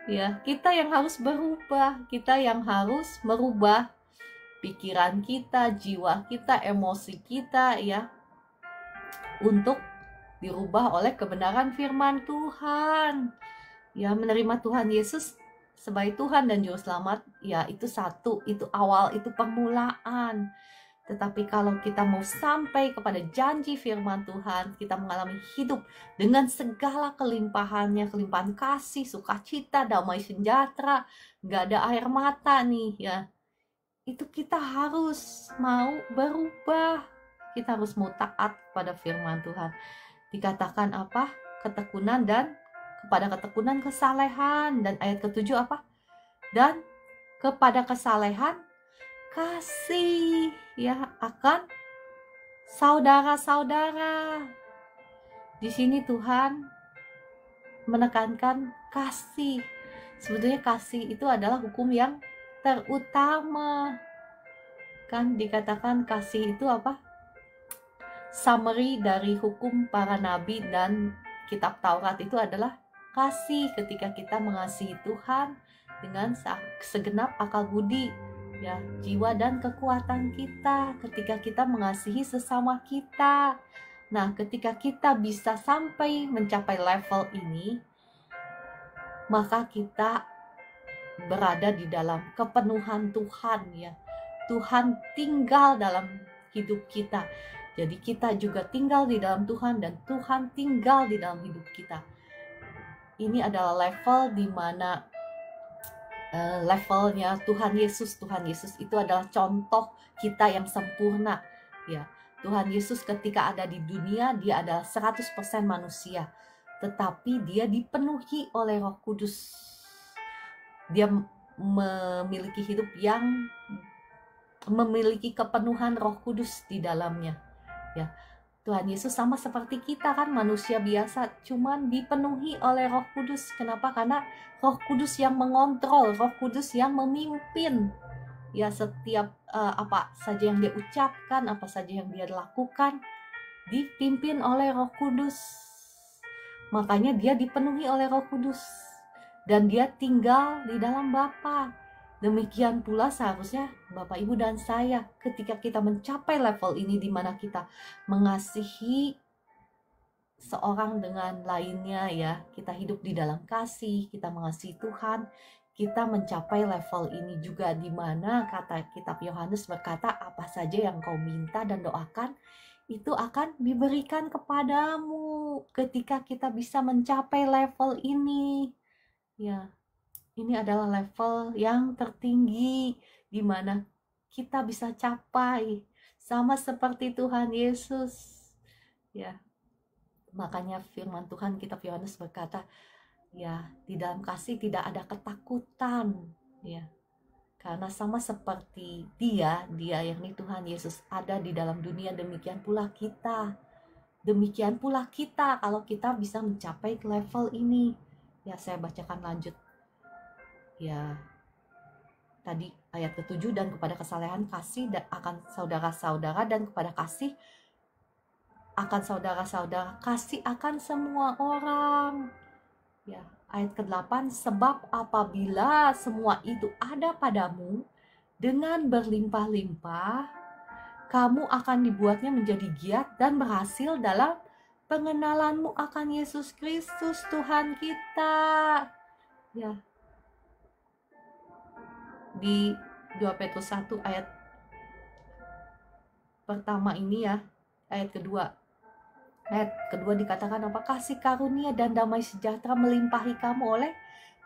Ya, kita yang harus berubah, kita yang harus merubah pikiran kita, jiwa kita, emosi kita, ya, untuk dirubah oleh kebenaran firman Tuhan. Ya, menerima Tuhan Yesus sebagai Tuhan dan Juru Selamat, ya itu satu, itu awal, itu permulaan. Tetapi kalau kita mau sampai kepada janji firman Tuhan, kita mengalami hidup dengan segala kelimpahannya, kelimpahan kasih, sukacita, damai sejahtera, nggak ada air mata nih, ya. Itu kita harus mau berubah. Kita harus mau taat pada firman Tuhan. Dikatakan apa? Ketekunan dan kepada ketekunan kesalehan. Dan ayat ke-7 apa? Dan kepada kesalehan kasih, ya, akan saudara-saudara. Di sini Tuhan menekankan kasih. Sebetulnya kasih itu adalah hukum yang terutama. Kan dikatakan kasih itu apa? Summary dari hukum para nabi dan kitab Taurat itu adalah kasih, ketika kita mengasihi Tuhan dengan segenap akal budi, ya, jiwa dan kekuatan kita, ketika kita mengasihi sesama kita. Nah, ketika kita bisa sampai mencapai level ini, maka kita berada di dalam kepenuhan Tuhan, ya. Tuhan tinggal dalam hidup kita. Jadi kita juga tinggal di dalam Tuhan dan Tuhan tinggal di dalam hidup kita. Ini adalah level di mana levelnya Tuhan Yesus. Tuhan Yesus itu adalah contoh kita yang sempurna, ya. Tuhan Yesus ketika ada di dunia, dia adalah 100% manusia, tetapi dia dipenuhi oleh Roh Kudus. Dia memiliki hidup yang memiliki kepenuhan Roh Kudus di dalamnya, ya. Tuhan Yesus sama seperti kita, kan manusia biasa, cuman dipenuhi oleh Roh Kudus. Kenapa? Karena Roh Kudus yang mengontrol, Roh Kudus yang memimpin, ya, setiap apa saja yang dia ucapkan, apa saja yang dia lakukan, dipimpin oleh Roh Kudus. Makanya dia dipenuhi oleh Roh Kudus dan dia tinggal di dalam Bapa. Demikian pula seharusnya Bapak, Ibu, dan saya, ketika kita mencapai level ini di mana kita mengasihi seorang dengan lainnya, ya, kita hidup di dalam kasih, kita mengasihi Tuhan, kita mencapai level ini juga di mana kata kitab Yohanes berkata, apa saja yang kau minta dan doakan, itu akan diberikan kepadamu. Ketika kita bisa mencapai level ini, ya, ini adalah level yang tertinggi di mana kita bisa capai sama seperti Tuhan Yesus, ya. Makanya firman Tuhan kitab Yohanes berkata, ya, di dalam kasih tidak ada ketakutan, ya. Karena sama seperti dia yakni Tuhan Yesus ada di dalam dunia, demikian pula kita. Demikian pula kita kalau kita bisa mencapai level ini. Ya, saya bacakan lanjut. Ya, tadi ayat ke-7, dan kepada kesalehan kasih akan saudara-saudara, dan kepada kasih akan saudara-saudara, kasih akan semua orang. Ya, ayat ke-8, sebab apabila semua itu ada padamu dengan berlimpah-limpah, kamu akan dibuatnya menjadi giat dan berhasil dalam pengenalanmu akan Yesus Kristus Tuhan kita. Ya. Di 2 Petrus 1 ayat pertama ini, ya, ayat kedua dikatakan apa? Kasih karunia dan damai sejahtera melimpahi kamu oleh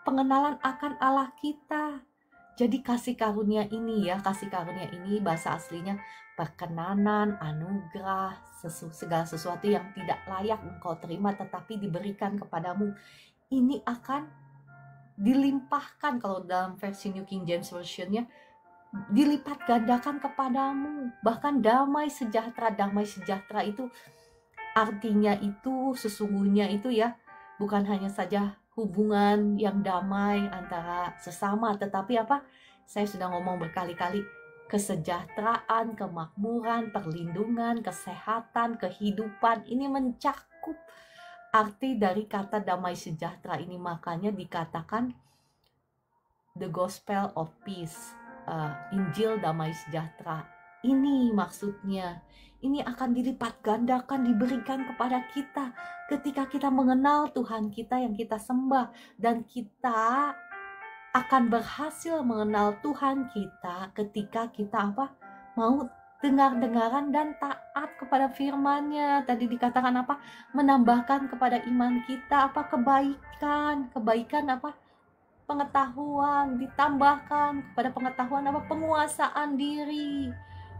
pengenalan akan Allah kita. Jadi kasih karunia ini, ya, kasih karunia ini bahasa aslinya perkenanan, anugerah, segala sesuatu yang tidak layak engkau terima tetapi diberikan kepadamu. Ini akan dilimpahkan, kalau dalam versi New King James Version-nya, dilipat gandakan kepadamu. Bahkan damai sejahtera itu artinya itu sesungguhnya itu, ya, bukan hanya saja hubungan yang damai antara sesama, tetapi apa? Saya sudah ngomong berkali-kali, kesejahteraan, kemakmuran, perlindungan, kesehatan, kehidupan. Ini mencakup arti dari kata damai sejahtera ini. Makanya dikatakan the gospel of peace, Injil damai sejahtera. Ini maksudnya. Ini akan dilipat gandakan, diberikan kepada kita ketika kita mengenal Tuhan kita yang kita sembah. Dan kita akan berhasil mengenal Tuhan kita ketika kita mau dengar-dengaran dan taat kepada firman-Nya. Tadi dikatakan menambahkan kepada iman kita kebaikan pengetahuan, ditambahkan kepada pengetahuan penguasaan diri.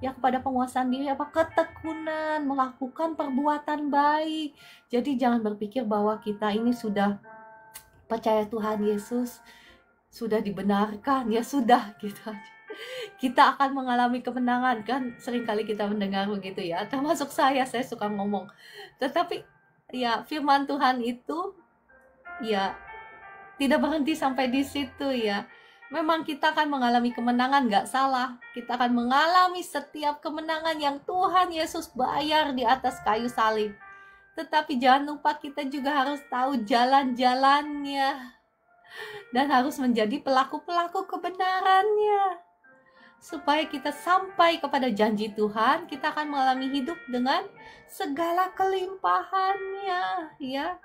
Ya, kepada penguasaan diri ketekunan, melakukan perbuatan baik. Jadi jangan berpikir bahwa kita ini sudah percaya Tuhan Yesus, sudah dibenarkan, ya sudah gitu aja. Kita akan mengalami kemenangan, kan seringkali kita mendengar begitu ya, termasuk saya suka ngomong. Tetapi ya firman Tuhan itu ya tidak berhenti sampai di situ ya. Memang kita akan mengalami kemenangan, gak salah. Kita akan mengalami setiap kemenangan yang Tuhan Yesus bayar di atas kayu salib. Tetapi jangan lupa kita juga harus tahu jalan-jalannya. Dan harus menjadi pelaku-pelaku kebenarannya. Supaya kita sampai kepada janji Tuhan, kita akan mengalami hidup dengan segala kelimpahannya, ya.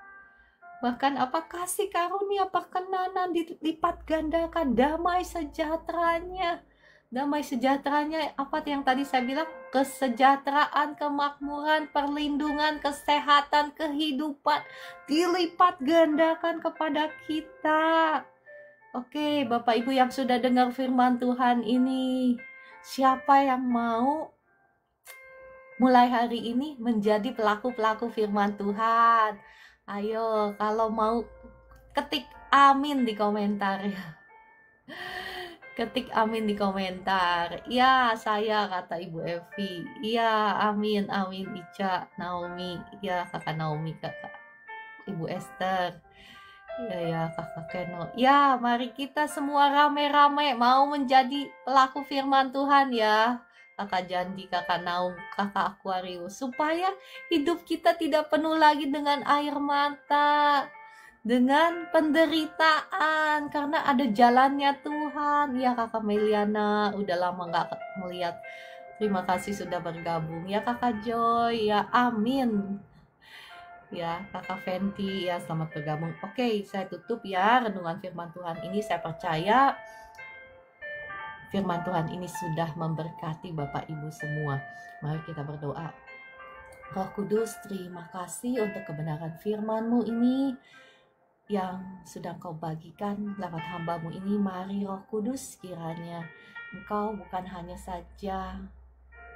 Bahkan kasih karunia, perkenanan dilipat gandakan, damai sejahteranya. Damai sejahteranya yang tadi saya bilang, kesejahteraan, kemakmuran, perlindungan, kesehatan, kehidupan dilipat gandakan kepada kita. Oke, Bapak Ibu yang sudah dengar firman Tuhan ini, siapa yang mau mulai hari ini menjadi pelaku-pelaku firman Tuhan? Ayo, kalau mau ketik amin di komentar ya. Ketik amin di komentar. Ya, saya, kata Ibu Evi. Ya, amin, amin. Ica, Naomi. Ya, kakak Naomi, kakak Ibu Esther. Ya, kakak Keno. Ya, mari kita semua rame-rame mau menjadi pelaku firman Tuhan ya. Kakak Jandi, kakak Naum, kakak Aquarius, supaya hidup kita tidak penuh lagi dengan air mata, dengan penderitaan, karena ada jalannya Tuhan. Ya, kakak Meliana, udah lama gak melihat. Terima kasih sudah bergabung. Ya, kakak Joy, ya amin. Ya, kakak Fenty, ya selamat bergabung. Oke, saya tutup ya renungan firman Tuhan ini. Saya percaya firman Tuhan ini sudah memberkati Bapak Ibu semua. Mari kita berdoa. Roh Kudus, terima kasih untuk kebenaran firman-Mu ini yang sudah Kau bagikan lewat hamba-Mu ini. Mari Roh Kudus, kiranya Engkau bukan hanya saja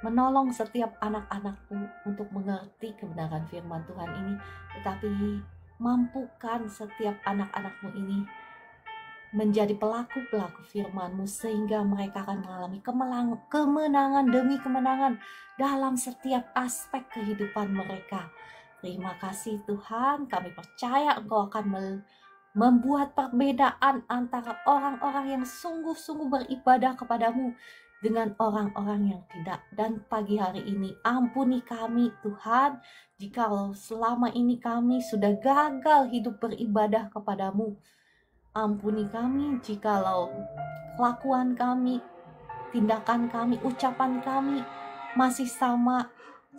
menolong setiap anak-anak-Mu untuk mengerti kebenaran firman Tuhan ini, tetapi mampukan setiap anak-anak-Mu ini menjadi pelaku-pelaku firman-Mu, sehingga mereka akan mengalami kemenangan demi kemenangan dalam setiap aspek kehidupan mereka. Terima kasih Tuhan, kami percaya Engkau akan membuat perbedaan antara orang-orang yang sungguh-sungguh beribadah kepadamu dengan orang-orang yang tidak. Dan pagi hari ini ampuni kami Tuhan, jika selama ini kami sudah gagal hidup beribadah kepadamu. Ampuni kami jikalau kelakuan kami, tindakan kami, ucapan kami masih sama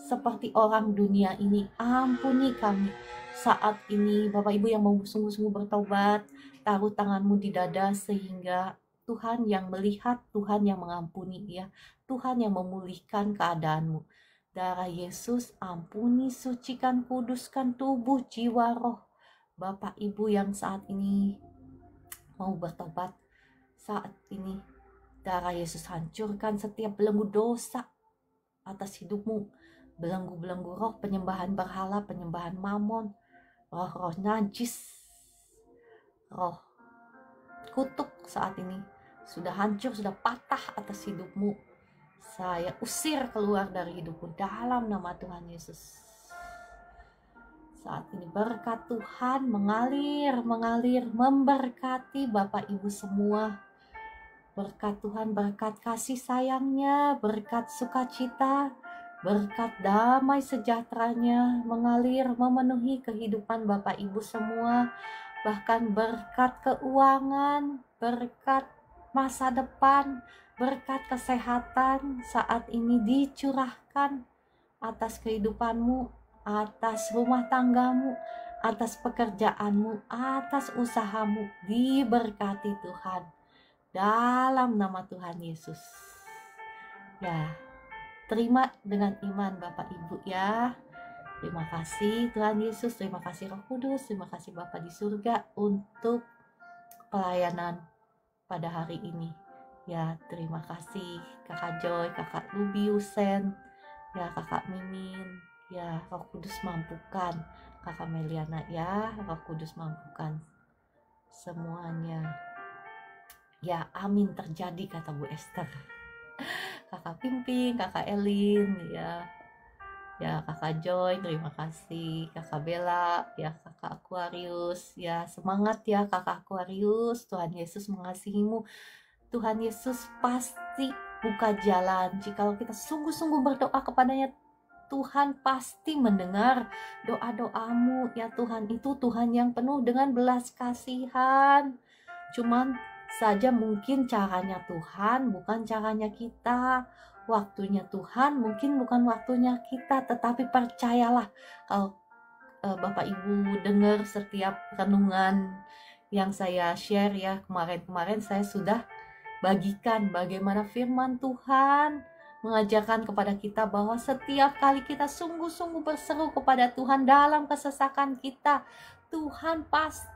seperti orang dunia ini. Ampuni kami saat ini, Bapak Ibu yang mau sungguh-sungguh bertobat, taruh tangan-Mu di dada, sehingga Tuhan yang melihat, Tuhan yang mengampuni, ya Tuhan yang memulihkan keadaanmu. Darah Yesus, ampuni, sucikan, kuduskan tubuh, jiwa, roh Bapak Ibu yang saat ini mau bertobat. Saat ini darah Yesus hancurkan setiap belenggu dosa atas hidupmu, belenggu-belenggu roh penyembahan berhala, penyembahan mamon, roh-roh najis, roh kutuk saat ini sudah hancur, sudah patah atas hidupmu. Saya usir keluar dari hidupmu dalam nama Tuhan Yesus. Saat ini berkat Tuhan mengalir, memberkati Bapak Ibu semua. Berkat Tuhan, berkat kasih sayangnya, berkat sukacita, berkat damai sejahteranya mengalir memenuhi kehidupan Bapak Ibu semua, bahkan berkat keuangan, berkat masa depan, berkat kesehatan saat ini dicurahkan atas kehidupanmu, atas rumah tanggamu, atas pekerjaanmu, atas usahamu, diberkati Tuhan. Dalam nama Tuhan Yesus. Ya, terima dengan iman Bapak Ibu ya. Terima kasih Tuhan Yesus, terima kasih Roh Kudus, terima kasih Bapa di surga untuk pelayanan pada hari ini. Ya, terima kasih Kakak Joy, Kakak Ruby Usen, ya Kakak Mimin, ya Roh Kudus mampukan. Kakak Meliana ya, Roh Kudus mampukan semuanya. Ya, amin terjadi kata Bu Esther. Kakak Pimping, Kakak Elin, ya Kakak Joy, terima kasih. Kakak Bella, ya Kakak Aquarius, ya semangat ya Kakak Aquarius. Tuhan Yesus mengasihimu. Tuhan Yesus pasti buka jalan. Jikalau kita sungguh-sungguh berdoa kepadanya, Tuhan pasti mendengar doa-doamu. Ya Tuhan, itu Tuhan yang penuh dengan belas kasihan. Cuman saja mungkin caranya Tuhan bukan caranya kita, waktunya Tuhan mungkin bukan waktunya kita, tetapi percayalah kalau Bapak Ibu dengar setiap renungan yang saya share ya, kemarin saya sudah bagikan bagaimana firman Tuhan mengajarkan kepada kita bahwa setiap kali kita sungguh-sungguh berseru kepada Tuhan dalam kesesakan kita, Tuhan pasti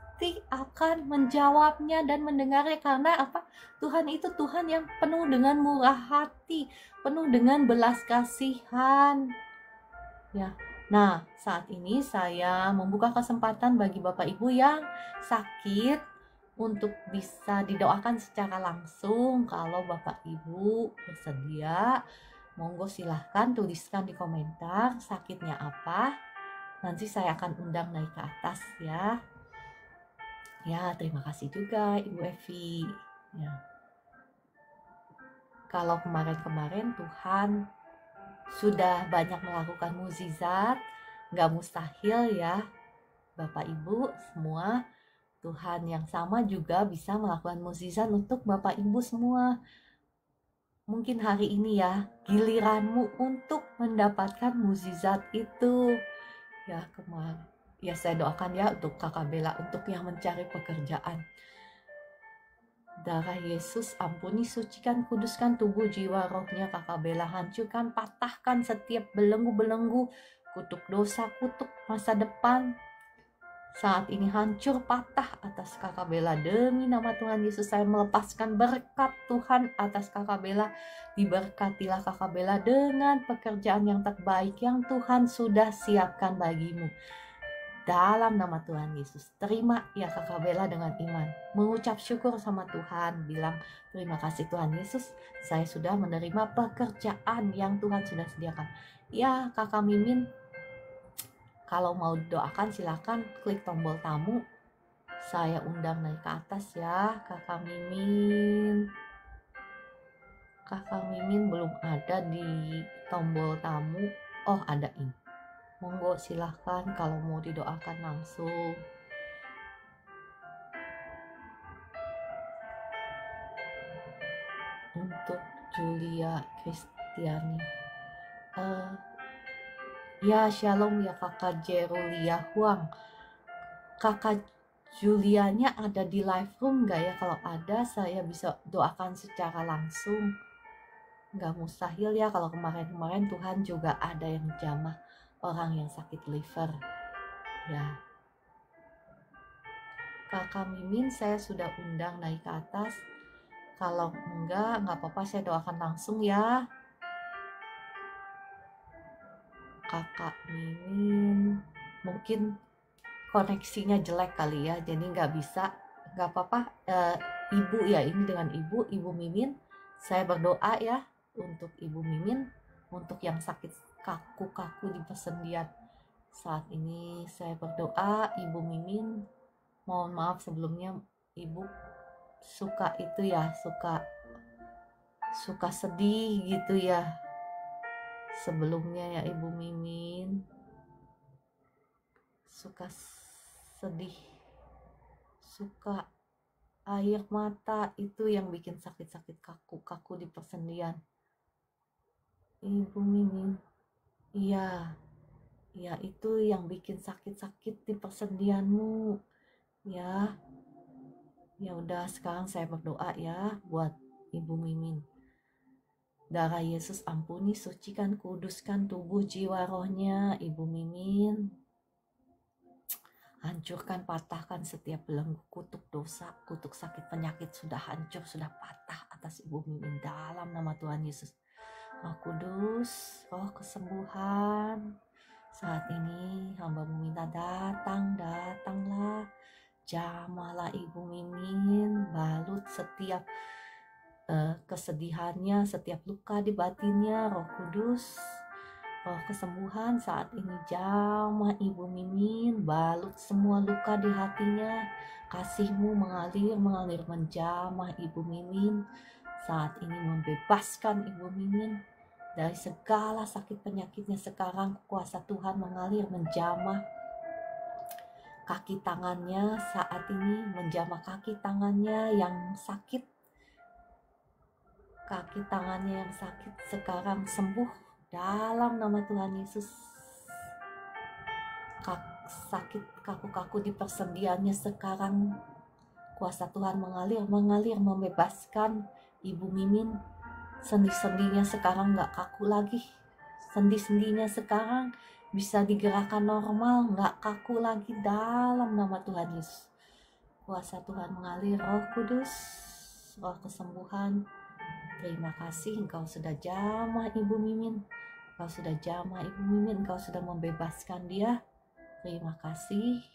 akan menjawabnya dan mendengarnya. Karena apa? Tuhan itu Tuhan yang penuh dengan murah hati, penuh dengan belas kasihan. Ya. Nah, saat ini saya membuka kesempatan bagi Bapak Ibu yang sakit untuk bisa didoakan secara langsung. Kalau Bapak Ibu bersedia, monggo silahkan tuliskan di komentar sakitnya apa. Nanti saya akan undang naik ke atas ya. Ya, terima kasih juga Ibu Evi. Ya. Kalau kemarin-kemarin Tuhan sudah banyak melakukan mukjizat, nggak mustahil ya Bapak Ibu semua. Tuhan yang sama juga bisa melakukan mukjizat untuk Bapak Ibu semua. Mungkin hari ini ya giliranmu untuk mendapatkan mukjizat itu. Ya kemarin, ya saya doakan ya untuk Kakak Bella untuk yang mencari pekerjaan. Darah Yesus ampuni, sucikan, kuduskan tubuh, jiwa, rohnya Kakak Bella. Hancurkan, patahkan setiap belenggu-belenggu, kutuk dosa, kutuk masa depan. Saat ini hancur patah atas Kakak Bella. Demi nama Tuhan Yesus saya melepaskan berkat Tuhan atas Kakak Bella. Diberkatilah Kakak Bella dengan pekerjaan yang terbaik yang Tuhan sudah siapkan bagimu. Dalam nama Tuhan Yesus. Terima ya Kakak Bella dengan iman. Mengucap syukur sama Tuhan. Bilang terima kasih Tuhan Yesus. Saya sudah menerima pekerjaan yang Tuhan sudah sediakan. Ya Kakak Mimin, kalau mau doakan silakan klik tombol tamu. Saya undang naik ke atas ya Kakak Mimin. Kakak Mimin belum ada di tombol tamu. Oh ada ini. Monggo silahkan kalau mau didoakan langsung. Untuk Julia Kristiani. Ya shalom ya Kakak Jerulia Huang. Kakak Julianya ada di live room gak ya? Kalau ada saya bisa doakan secara langsung. Gak mustahil ya, kalau kemarin-kemarin Tuhan juga ada yang jamah orang yang sakit liver. Ya. Kakak Mimin saya sudah undang naik ke atas. Kalau enggak apa-apa, saya doakan langsung ya. Kakak Mimin mungkin koneksinya jelek kali ya, jadi nggak bisa. Nggak apa-apa, Ibu ya, ini dengan Ibu Mimin. Saya berdoa ya untuk Ibu Mimin, untuk yang sakit kaku-kaku di persendian. Saat ini saya berdoa, Ibu Mimin, mohon maaf sebelumnya Ibu suka itu ya, suka suka sedih gitu ya sebelumnya ya Ibu Mimin, suka sedih, suka air mata, itu yang bikin sakit-sakit kaku-kaku di persendian Ibu Mimin. Iya, ya itu yang bikin sakit-sakit di persendianmu ya. Ya udah, sekarang saya berdoa ya buat Ibu Mimin. Darah Yesus ampuni, sucikan, kuduskan tubuh, jiwa, rohnya Ibu Mimin. Hancurkan, patahkan setiap belenggu kutuk dosa, kutuk sakit, penyakit sudah hancur, sudah patah atas Ibu Mimin dalam nama Tuhan Yesus. Roh Kudus, roh kesembuhan, saat ini hamba-Mu minta datanglah. Jamahlah Ibu Mimin, balut setiap kesedihannya, setiap luka di batinnya, Roh Kudus, roh kesembuhan saat ini jamah Ibu Mimin, balut semua luka di hatinya, kasih-Mu mengalir menjamah Ibu Mimin, saat ini membebaskan Ibu Mimin dari segala sakit penyakitnya. Sekarang kuasa Tuhan mengalir menjamah kaki tangannya, saat ini menjamah kaki tangannya yang sakit. Kaki tangannya yang sakit sekarang sembuh dalam nama Tuhan Yesus. Sakit kaku-kaku di persendiannya sekarang kuasa Tuhan mengalir membebaskan Ibu Mimin. Sendi-sendinya sekarang gak kaku lagi. Sendi-sendinya sekarang bisa digerakkan normal, gak kaku lagi dalam nama Tuhan Yesus. Kuasa Tuhan mengalir, Roh Kudus, roh kesembuhan. Terima kasih Engkau sudah jamah Ibu Mimin. Engkau sudah jamah Ibu Mimin, Engkau sudah membebaskan dia. Terima kasih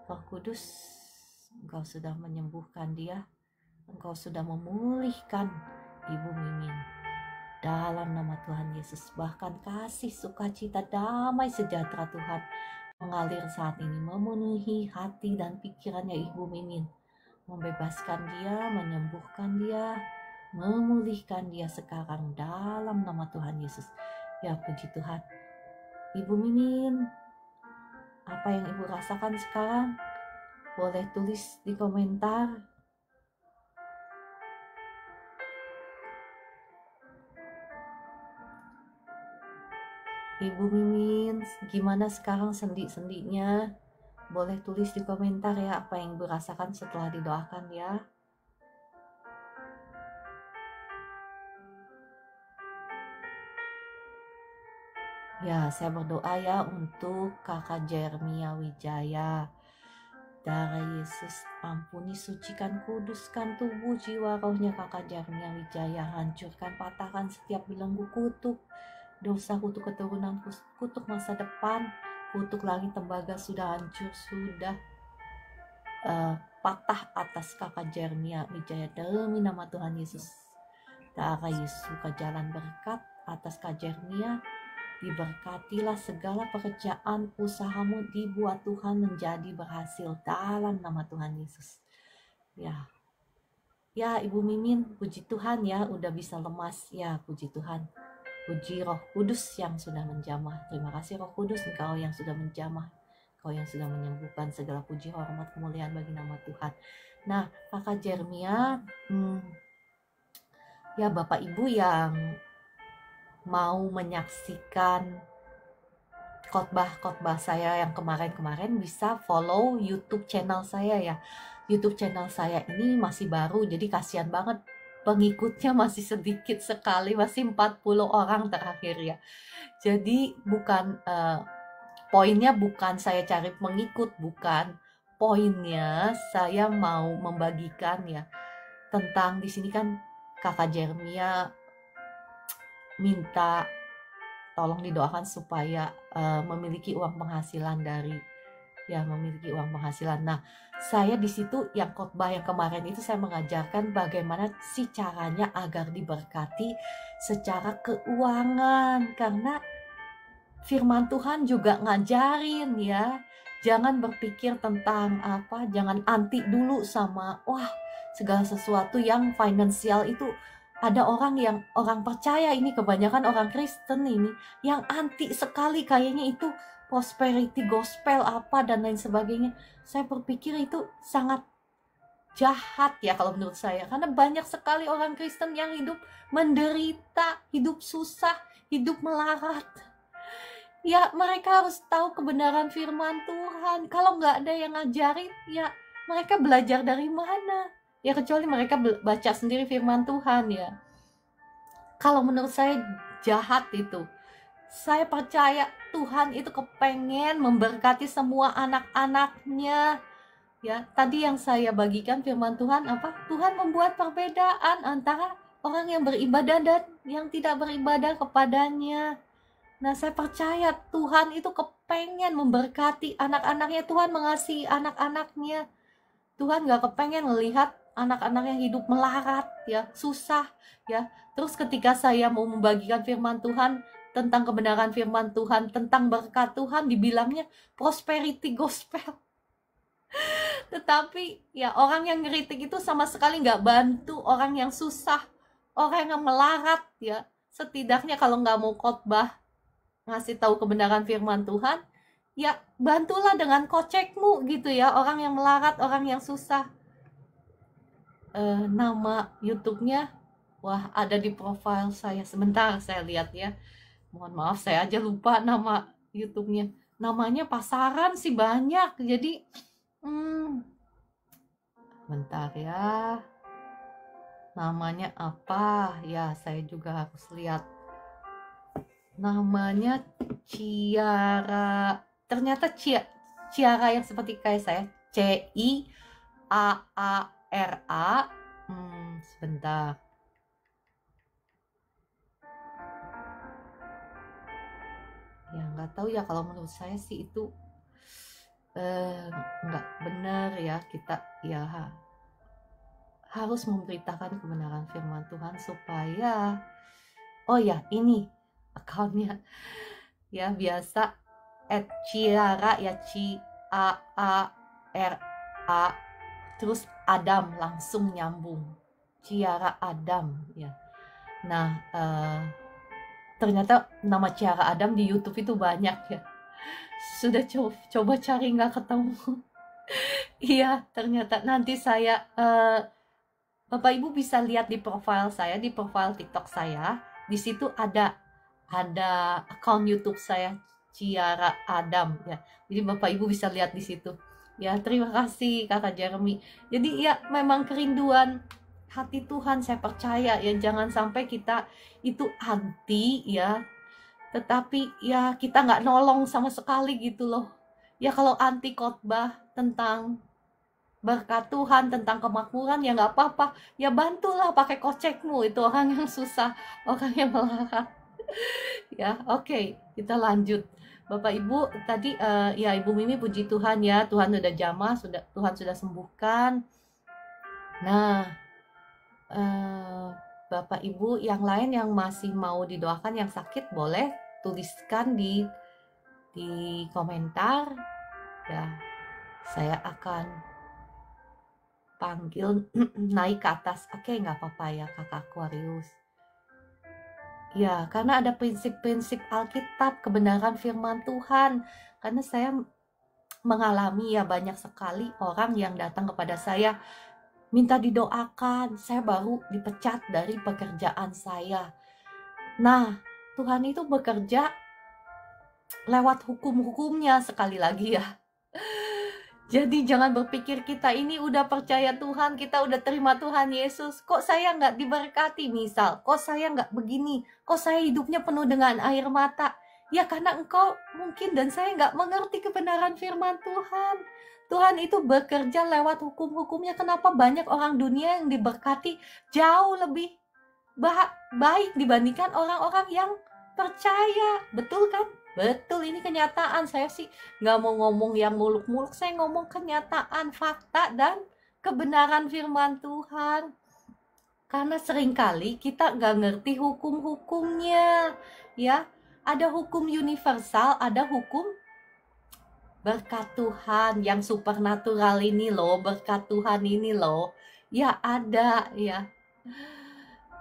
Roh Kudus, Engkau sudah menyembuhkan dia. Engkau sudah memulihkan Ibu Mimin. Dalam nama Tuhan Yesus, bahkan kasih, sukacita, damai, sejahtera Tuhan mengalir saat ini, memenuhi hati dan pikirannya Ibu Mimin, membebaskan dia, menyembuhkan dia, memulihkan dia sekarang dalam nama Tuhan Yesus. Ya puji Tuhan. Ibu Mimin, apa yang Ibu rasakan sekarang? Boleh tulis di komentar. Ibu Mimin, gimana sekarang sendi-sendinya? Boleh tulis di komentar ya apa yang Ibu rasakan setelah didoakan ya. Ya, saya berdoa ya untuk Kakak Jeremia Wijaya. Darah Yesus ampuni, sucikan, kuduskan tubuh, jiwa, rohnya Kakak Jeremia Wijaya. Hancurkan, patahkan setiap belenggu kutuk dosa, kutuk keturunan, kutuk masa depan, kutuk langit tembaga sudah hancur, sudah patah atas Kakak Jeremia Wijaya demi nama Tuhan Yesus. Darah Yesus buka jalan berkat atas Kak Jeremia. Diberkatilah segala pekerjaan usahamu, dibuat Tuhan menjadi berhasil dalam nama Tuhan Yesus. Ya Ibu Mimin, puji Tuhan ya udah bisa lemas ya, puji Tuhan. Puji Roh Kudus yang sudah menjamah. Terima kasih Roh Kudus, Engkau yang sudah menjamah, Engkau yang sudah menyembuhkan. Segala puji, hormat, kemuliaan bagi nama Tuhan. Nah, Kakak Jeremia, ya Bapak Ibu yang mau menyaksikan khotbah saya yang kemarin-kemarin bisa follow YouTube channel saya ya. YouTube channel saya ini masih baru, jadi kasihan banget pengikutnya masih sedikit sekali, masih 40 orang terakhir ya. Jadi bukan poinnya bukan saya cari pengikut, bukan. Poinnya saya mau membagikan ya tentang, di sini kan Kakak Jeremia minta tolong didoakan supaya memiliki uang penghasilan memiliki uang penghasilan. Nah, saya di situ yang khotbah yang kemarin itu saya mengajarkan bagaimana sih caranya agar diberkati secara keuangan, karena firman Tuhan juga ngajarin ya, jangan berpikir tentang jangan anti dulu sama segala sesuatu yang finansial itu ada orang percaya ini, kebanyakan orang Kristen ini yang anti sekali kayaknya itu prosperity gospel apa dan lain sebagainya. Saya berpikir itu sangat jahat ya kalau menurut saya, karena banyak sekali orang Kristen yang hidup menderita, hidup susah, hidup melarat. Ya mereka harus tahu kebenaran firman Tuhan. Kalau nggak ada yang ngajarin, ya mereka belajar dari mana? Ya kecuali mereka baca sendiri firman Tuhan ya. Kalau menurut saya jahat itu. Saya percaya Tuhan itu kepengen memberkati semua anak-anaknya. Ya, tadi yang saya bagikan firman Tuhan apa? Tuhan membuat perbedaan antara orang yang beribadah dan yang tidak beribadah kepadanya. Nah, saya percaya Tuhan itu kepengen memberkati anak-anaknya. Tuhan mengasihi anak-anaknya. Tuhan gak kepengen melihat anak-anak yang hidup melarat, ya, susah, ya. Terus ketika saya mau membagikan firman Tuhan, tentang kebenaran firman Tuhan, tentang berkat Tuhan, dibilangnya prosperity gospel. Tetapi ya orang yang ngeritik itu sama sekali nggak bantu orang yang susah, orang yang melarat ya. Setidaknya kalau nggak mau khotbah ngasih tahu kebenaran firman Tuhan, ya bantulah dengan kocekmu gitu ya, orang yang melarat, orang yang susah. Nama YouTube-nya, wah ada di profile saya, sebentar saya lihat ya. Mohon maaf saya aja lupa nama YouTube-nya. Namanya pasaran sih banyak, jadi bentar ya. Namanya apa? Ya, saya juga harus lihat. Namanya Ciara. Ternyata Ciara yang seperti kayak saya. Ciaara. Sebentar. Ya, nggak tahu ya, kalau menurut saya sih itu nggak benar ya. Kita ya harus memberitakan kebenaran firman Tuhan supaya, oh ya ini akunnya ya biasa @ciara ya, Ciara terus Adam, langsung nyambung Ciara Adam ya. Nah ternyata nama Ciara Adam di YouTube itu banyak ya. Sudah coba cari nggak ketemu. Iya, ternyata nanti saya Bapak Ibu bisa lihat di profile saya, di profile TikTok saya. Di situ ada akun YouTube saya, Ciara Adam ya. Jadi Bapak Ibu bisa lihat di situ. Ya, terima kasih Kakak Jeremy. Jadi ya memang kerinduan hati Tuhan, saya percaya ya, jangan sampai kita itu anti ya. Tetapi ya kita nggak nolong sama sekali gitu loh. Ya kalau anti khotbah tentang berkat Tuhan, tentang kemakmuran, ya nggak apa-apa, ya bantulah pakai kocekmu, itu orang yang susah, orang yang melarat. Ya oke, kita lanjut. Bapak Ibu tadi ya Ibu Mimi puji Tuhan ya, Tuhan udah jamah, Tuhan sudah sembuhkan. Nah Bapak Ibu yang lain yang masih mau didoakan, yang sakit, boleh tuliskan di komentar ya, saya akan panggil naik ke atas. Oke, nggak apa-apa ya Kakak Aquarius. Ya, karena ada prinsip-prinsip Alkitab, kebenaran firman Tuhan. Karena saya mengalami ya banyak sekali orang yang datang kepada saya minta didoakan. Saya baru dipecat dari pekerjaan saya. Nah, Tuhan itu bekerja lewat hukum-hukumnya sekali lagi ya. Jadi jangan berpikir kita ini udah percaya Tuhan, kita udah terima Tuhan Yesus, kok saya nggak diberkati misal, kok saya nggak begini, kok saya hidupnya penuh dengan air mata. Ya karena engkau mungkin dan saya nggak mengerti kebenaran firman Tuhan. Tuhan itu bekerja lewat hukum-hukumnya. Kenapa banyak orang dunia yang diberkati jauh lebih baik dibandingkan orang-orang yang percaya, betul kan? Betul, ini kenyataan. Saya sih nggak mau ngomong yang muluk-muluk, saya ngomong kenyataan, fakta, dan kebenaran firman Tuhan. Karena seringkali kita nggak ngerti hukum-hukumnya, ya. Ada hukum universal, ada hukum berkat Tuhan yang supernatural ini loh, berkat Tuhan ini loh. Ya ada, ya.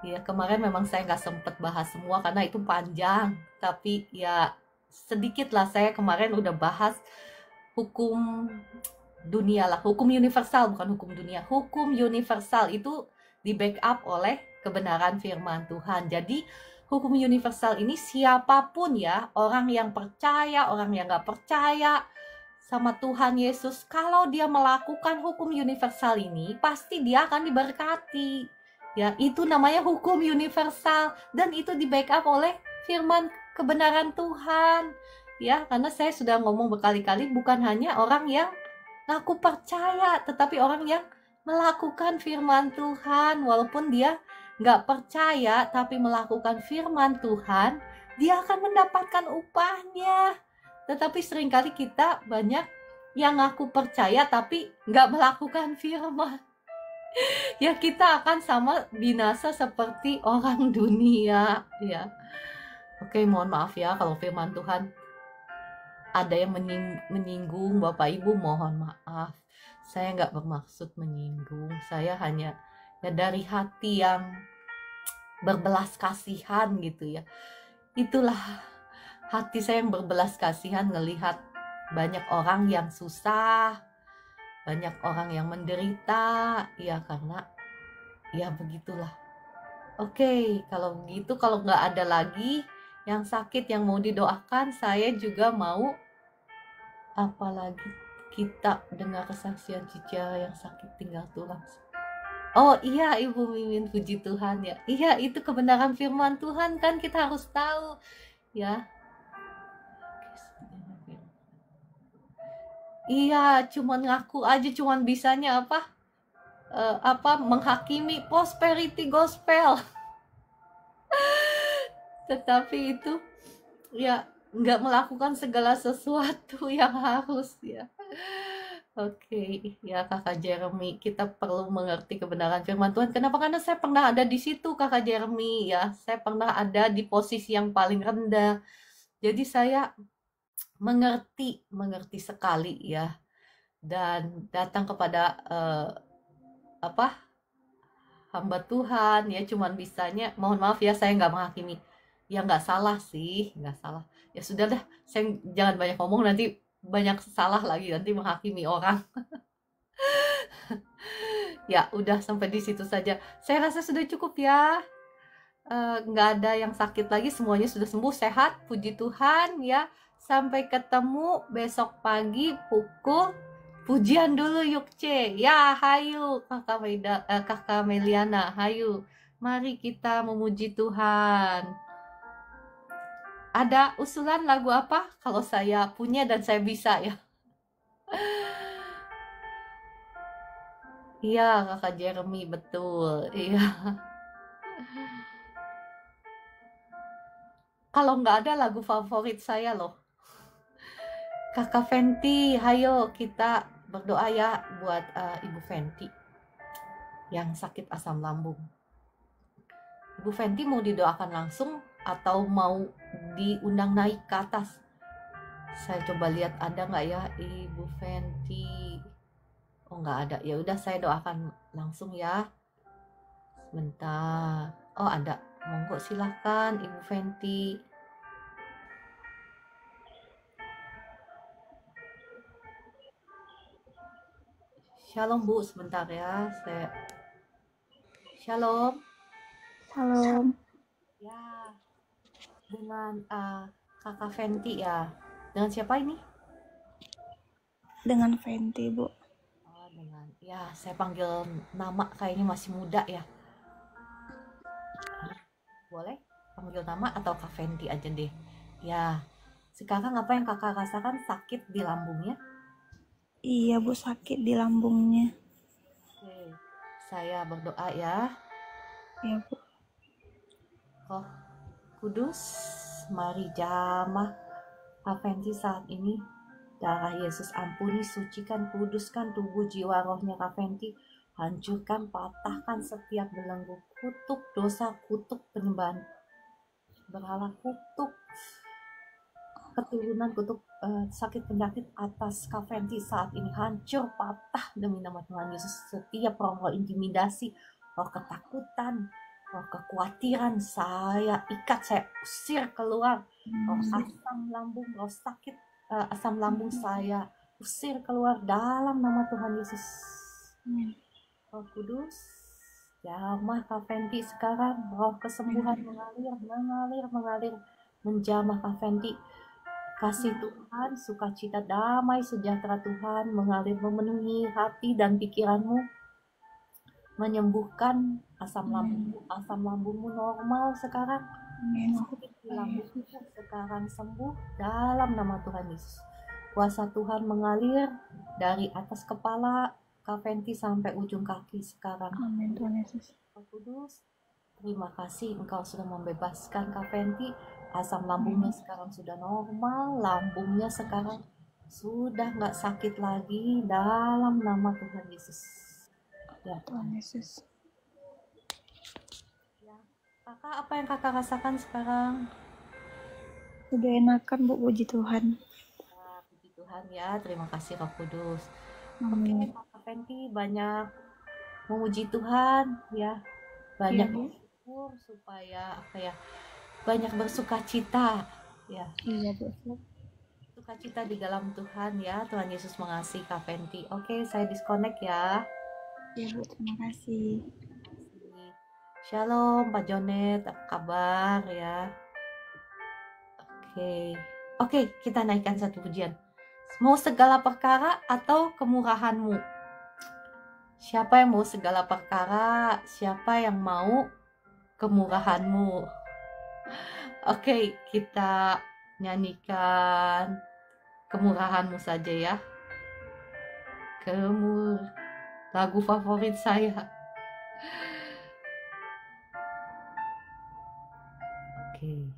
Ya, kemarin memang saya nggak sempet bahas semua karena itu panjang. Tapi ya sedikit lah, saya kemarin udah bahas hukum dunia lah. Hukum universal, bukan hukum dunia. Hukum universal itu di backup oleh kebenaran firman Tuhan. Jadi hukum universal ini siapapun ya, orang yang percaya, orang yang nggak percaya sama Tuhan Yesus, kalau dia melakukan hukum universal ini, pasti dia akan diberkati. Ya, itu namanya hukum universal dan itu di backup oleh firman kebenaran Tuhan. Ya, karena saya sudah ngomong berkali-kali, bukan hanya orang yang ngaku percaya, tetapi orang yang melakukan firman Tuhan. Walaupun dia nggak percaya, tapi melakukan firman Tuhan, dia akan mendapatkan upahnya. Tetapi seringkali kita banyak yang ngaku percaya, tapi nggak melakukan firman. Ya, kita akan sama binasa seperti orang dunia. Ya, oke, mohon maaf ya kalau firman Tuhan ada yang menyinggung Bapak Ibu, mohon maaf. Saya nggak bermaksud menyinggung. Saya hanya ya dari hati yang berbelas kasihan gitu ya. Itulah hati saya yang berbelas kasihan ngelihat banyak orang yang susah, banyak orang yang menderita, ya karena ya begitulah. Oke, kalau begitu, kalau nggak ada lagi yang sakit yang mau didoakan, saya juga mau apalagi kita dengar kesaksian Cica yang sakit tinggal tulang. Oh iya Ibu Mimin, puji Tuhan ya. Iya, itu kebenaran firman Tuhan kan, kita harus tahu ya. Iya, cuman ngaku aja, cuman bisanya apa menghakimi prosperity gospel. Tetapi itu ya nggak melakukan segala sesuatu yang harus ya. Oke, ya Kakak Jeremy, kita perlu mengerti kebenaran firman Tuhan. Kenapa? Karena saya pernah ada di situ, Kakak Jeremy ya. Saya pernah ada di posisi yang paling rendah. Jadi saya mengerti sekali ya. Dan datang kepada apa hamba Tuhan ya, cuman bisanya, mohon maaf ya, saya nggak menghakimi. Ya nggak salah sih, nggak salah. Ya sudah dah, saya jangan banyak ngomong, nanti banyak salah lagi, nanti menghakimi orang. Ya udah sampai di situ saja. Saya rasa sudah cukup ya. Nggak ada yang sakit lagi, semuanya sudah sembuh, sehat, puji Tuhan ya. Sampai ketemu besok pagi pukul, pujian dulu yuk C. Ya, hayu Kakak Meliana, hayu. Mari kita memuji Tuhan. Ada usulan lagu apa? Kalau saya punya dan saya bisa ya. Iya, Kakak Jeremy, betul. Iya. Kalau nggak ada lagu favorit saya loh. Kakak Fenty, hayo kita berdoa ya buat Ibu Fenty yang sakit asam lambung. Ibu Fenty mau didoakan langsung atau mau diundang naik ke atas? Saya coba lihat ada nggak ya Ibu Fenty. Oh nggak ada, ya udah saya doakan langsung ya. Sebentar. Oh ada, monggo silahkan Ibu Fenty. Shalom Bu, sebentar ya. Shalom. Shalom. Ya, dengan Kakak Fenty ya. Dengan siapa ini? Dengan Fenty, Bu. Oh, ya, saya panggil nama kayaknya masih muda ya. Boleh panggil nama atau Kak Fenty aja deh. Ya, sekarang apa yang Kakak rasakan, sakit di lambungnya? Iya, Bu, sakit di lambungnya. Oke, saya berdoa ya. Iya, Bu. Roh Kudus, mari jamah Kak Fenty saat ini. Darah Yesus ampuni, sucikan, kuduskan tubuh jiwa rohnya Kak Fenty. Hancurkan, patahkan setiap belenggu, kutuk dosa, kutuk penyembahan berhala, kutuk keturunan, kutuk sakit penyakit atas Kak Fenty saat ini. Hancur, patah demi nama Tuhan Yesus. Setiap roh intimidasi, roh ketakutan, Roh kekhawatiran saya ikat, saya usir keluar. Roh asam lambung, roh sakit asam lambung saya usir keluar dalam nama Tuhan Yesus. Roh Kudus, jamah Kak Fenty sekarang. Roh kesembuhan mengalir, menjamah Kak Fenty. Kasih Tuhan, sukacita, damai, sejahtera Tuhan mengalir memenuhi hati dan pikiranmu, menyembuhkan asam lambungmu normal sekarang. Sakit di lambungmu sekarang sembuh dalam nama Tuhan Yesus. Kuasa Tuhan mengalir dari atas kepala Kak Fenty sampai ujung kaki sekarang. Amin Tuhan Yesus. Roh Kudus, terima kasih Engkau sudah membebaskan Kak Fenty. Asam lambungnya sekarang sudah normal, lambungnya sekarang sudah nggak sakit lagi dalam nama Tuhan Yesus. Ya Tuhan Yesus. Ya. Kakak, apa yang kakak rasakan sekarang? Udah enakan Bu, puji Tuhan. Ya, puji Tuhan ya, terima kasih Roh Kudus. Amin. Oke, Kak Fenty banyak memuji Tuhan ya, banyak Iya, Bu. bersyukur supaya banyak bersuka cita ya. Iya Bu. Sukacita di dalam Tuhan ya. Tuhan Yesus mengasihi Kak Fenty. Oke, saya disconnect ya. Iya Bu, terima kasih. Shalom Pak Jonet, apa kabar ya? Oke, kita naikkan satu pujian. Mau segala perkara atau kemurahanmu? Siapa yang mau segala perkara? Siapa yang mau kemurahanmu? Oke, kita nyanyikan kemurahanmu saja ya. Lagu favorit saya. Oke.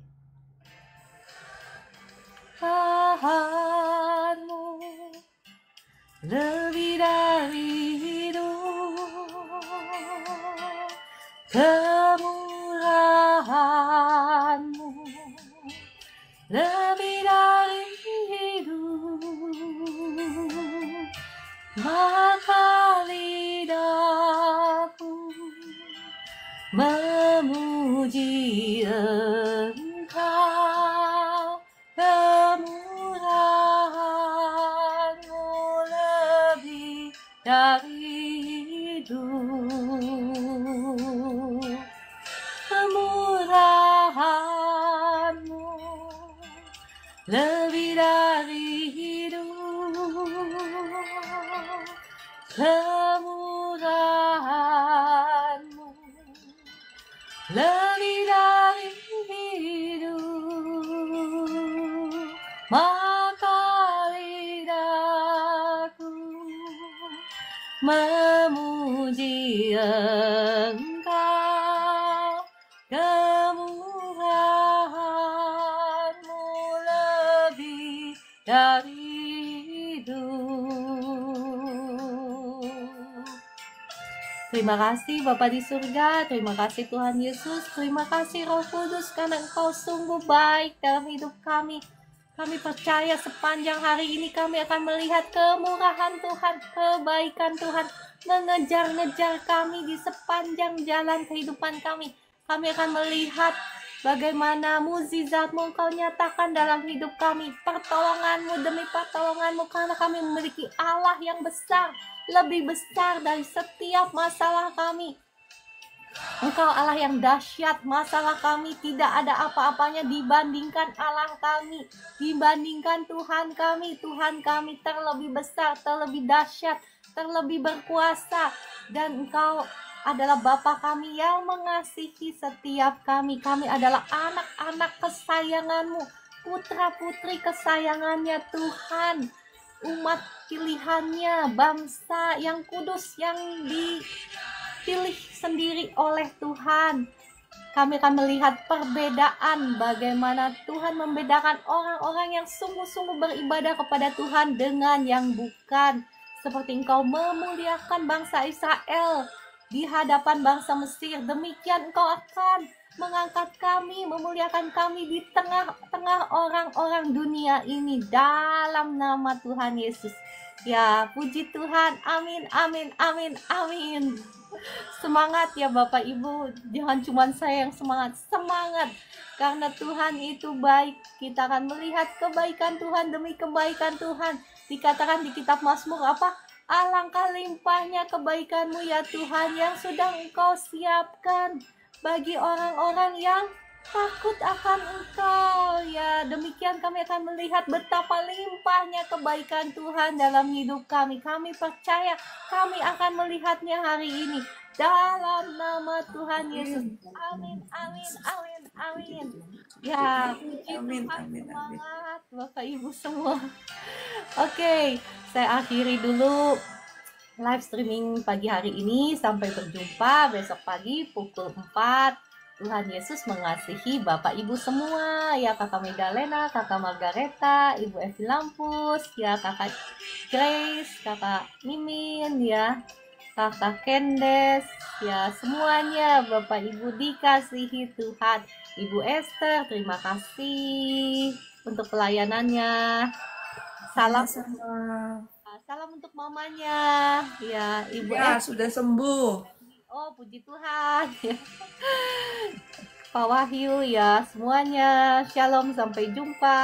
Tuhanmu lebih dari hidup, kemurahanmu lebih dari hidup, maka lidahku memuji Engkau. Kemurahanmu lebih dari hidup, kemurahanmu lebih dari hidup, kemurahanmu lebih dari hidup, maka lidahku memuji Engkau. Kemurahanmu lebih dari hidup. Terima kasih Bapa di surga, terima kasih Tuhan Yesus, terima kasih Roh Kudus karena Engkau sungguh baik dalam hidup kami. Kami percaya sepanjang hari ini kami akan melihat kemurahan Tuhan, kebaikan Tuhan mengejar-ngejar kami di sepanjang jalan kehidupan kami. Kami akan melihat bagaimana mukjizat-Mu Engkau nyatakan dalam hidup kami, pertolongan-Mu demi pertolongan-Mu, karena kami memiliki Allah yang besar, lebih besar dari setiap masalah kami. Engkau Allah yang dahsyat, masalah kami tidak ada apa-apanya dibandingkan Allah kami, dibandingkan Tuhan kami. Tuhan kami terlebih besar, terlebih dahsyat, terlebih berkuasa, dan Engkau adalah Bapa kami yang mengasihi setiap kami. Kami adalah anak-anak kesayangan-Mu, putra-putri kesayangannya Tuhan, umat pilihannya, bangsa yang kudus yang dipilih sendiri oleh Tuhan. Kami akan melihat perbedaan bagaimana Tuhan membedakan orang-orang yang sungguh-sungguh beribadah kepada Tuhan dengan yang bukan. Seperti Engkau memuliakan bangsa Israel di hadapan bangsa Mesir, demikian Engkau akan mengangkat kami, memuliakan kami di tengah-tengah orang-orang dunia ini dalam nama Tuhan Yesus. Ya, puji Tuhan. Amin, amin, amin, amin. Semangat ya Bapak Ibu, jangan cuma saya yang semangat, semangat. Karena Tuhan itu baik, kita akan melihat kebaikan Tuhan demi kebaikan Tuhan. Dikatakan di kitab Mazmur apa? Alangkah limpahnya kebaikanmu ya Tuhan yang sudah Engkau siapkan bagi orang-orang yang takut akan Engkau. Ya, demikian kami akan melihat betapa limpahnya kebaikan Tuhan dalam hidup kami. Kami percaya kami akan melihatnya hari ini. Dalam nama Tuhan Yesus. Amin, amin, amin, amin. Ya, puji Amin, Tuhan, amin, amin. semangat Bapak Ibu semua. Oke, saya akhiri dulu live streaming pagi hari ini. Sampai berjumpa besok pagi pukul 4. Tuhan Yesus mengasihi Bapak Ibu semua. Ya, Kakak Medalena, Kakak Margareta, Ibu Evi Lampus, ya Kakak Grace, Kakak Mimin, ya Kakak Kendes, ya semuanya Bapak Ibu dikasihi Tuhan. Ibu Esther, terima kasih untuk pelayanannya. Salam Sama. salam untuk mamanya, ya Ibu Ya, Esther. sudah sembuh. Oh, puji Tuhan. Pak Wahyu, ya semuanya. Shalom, sampai jumpa.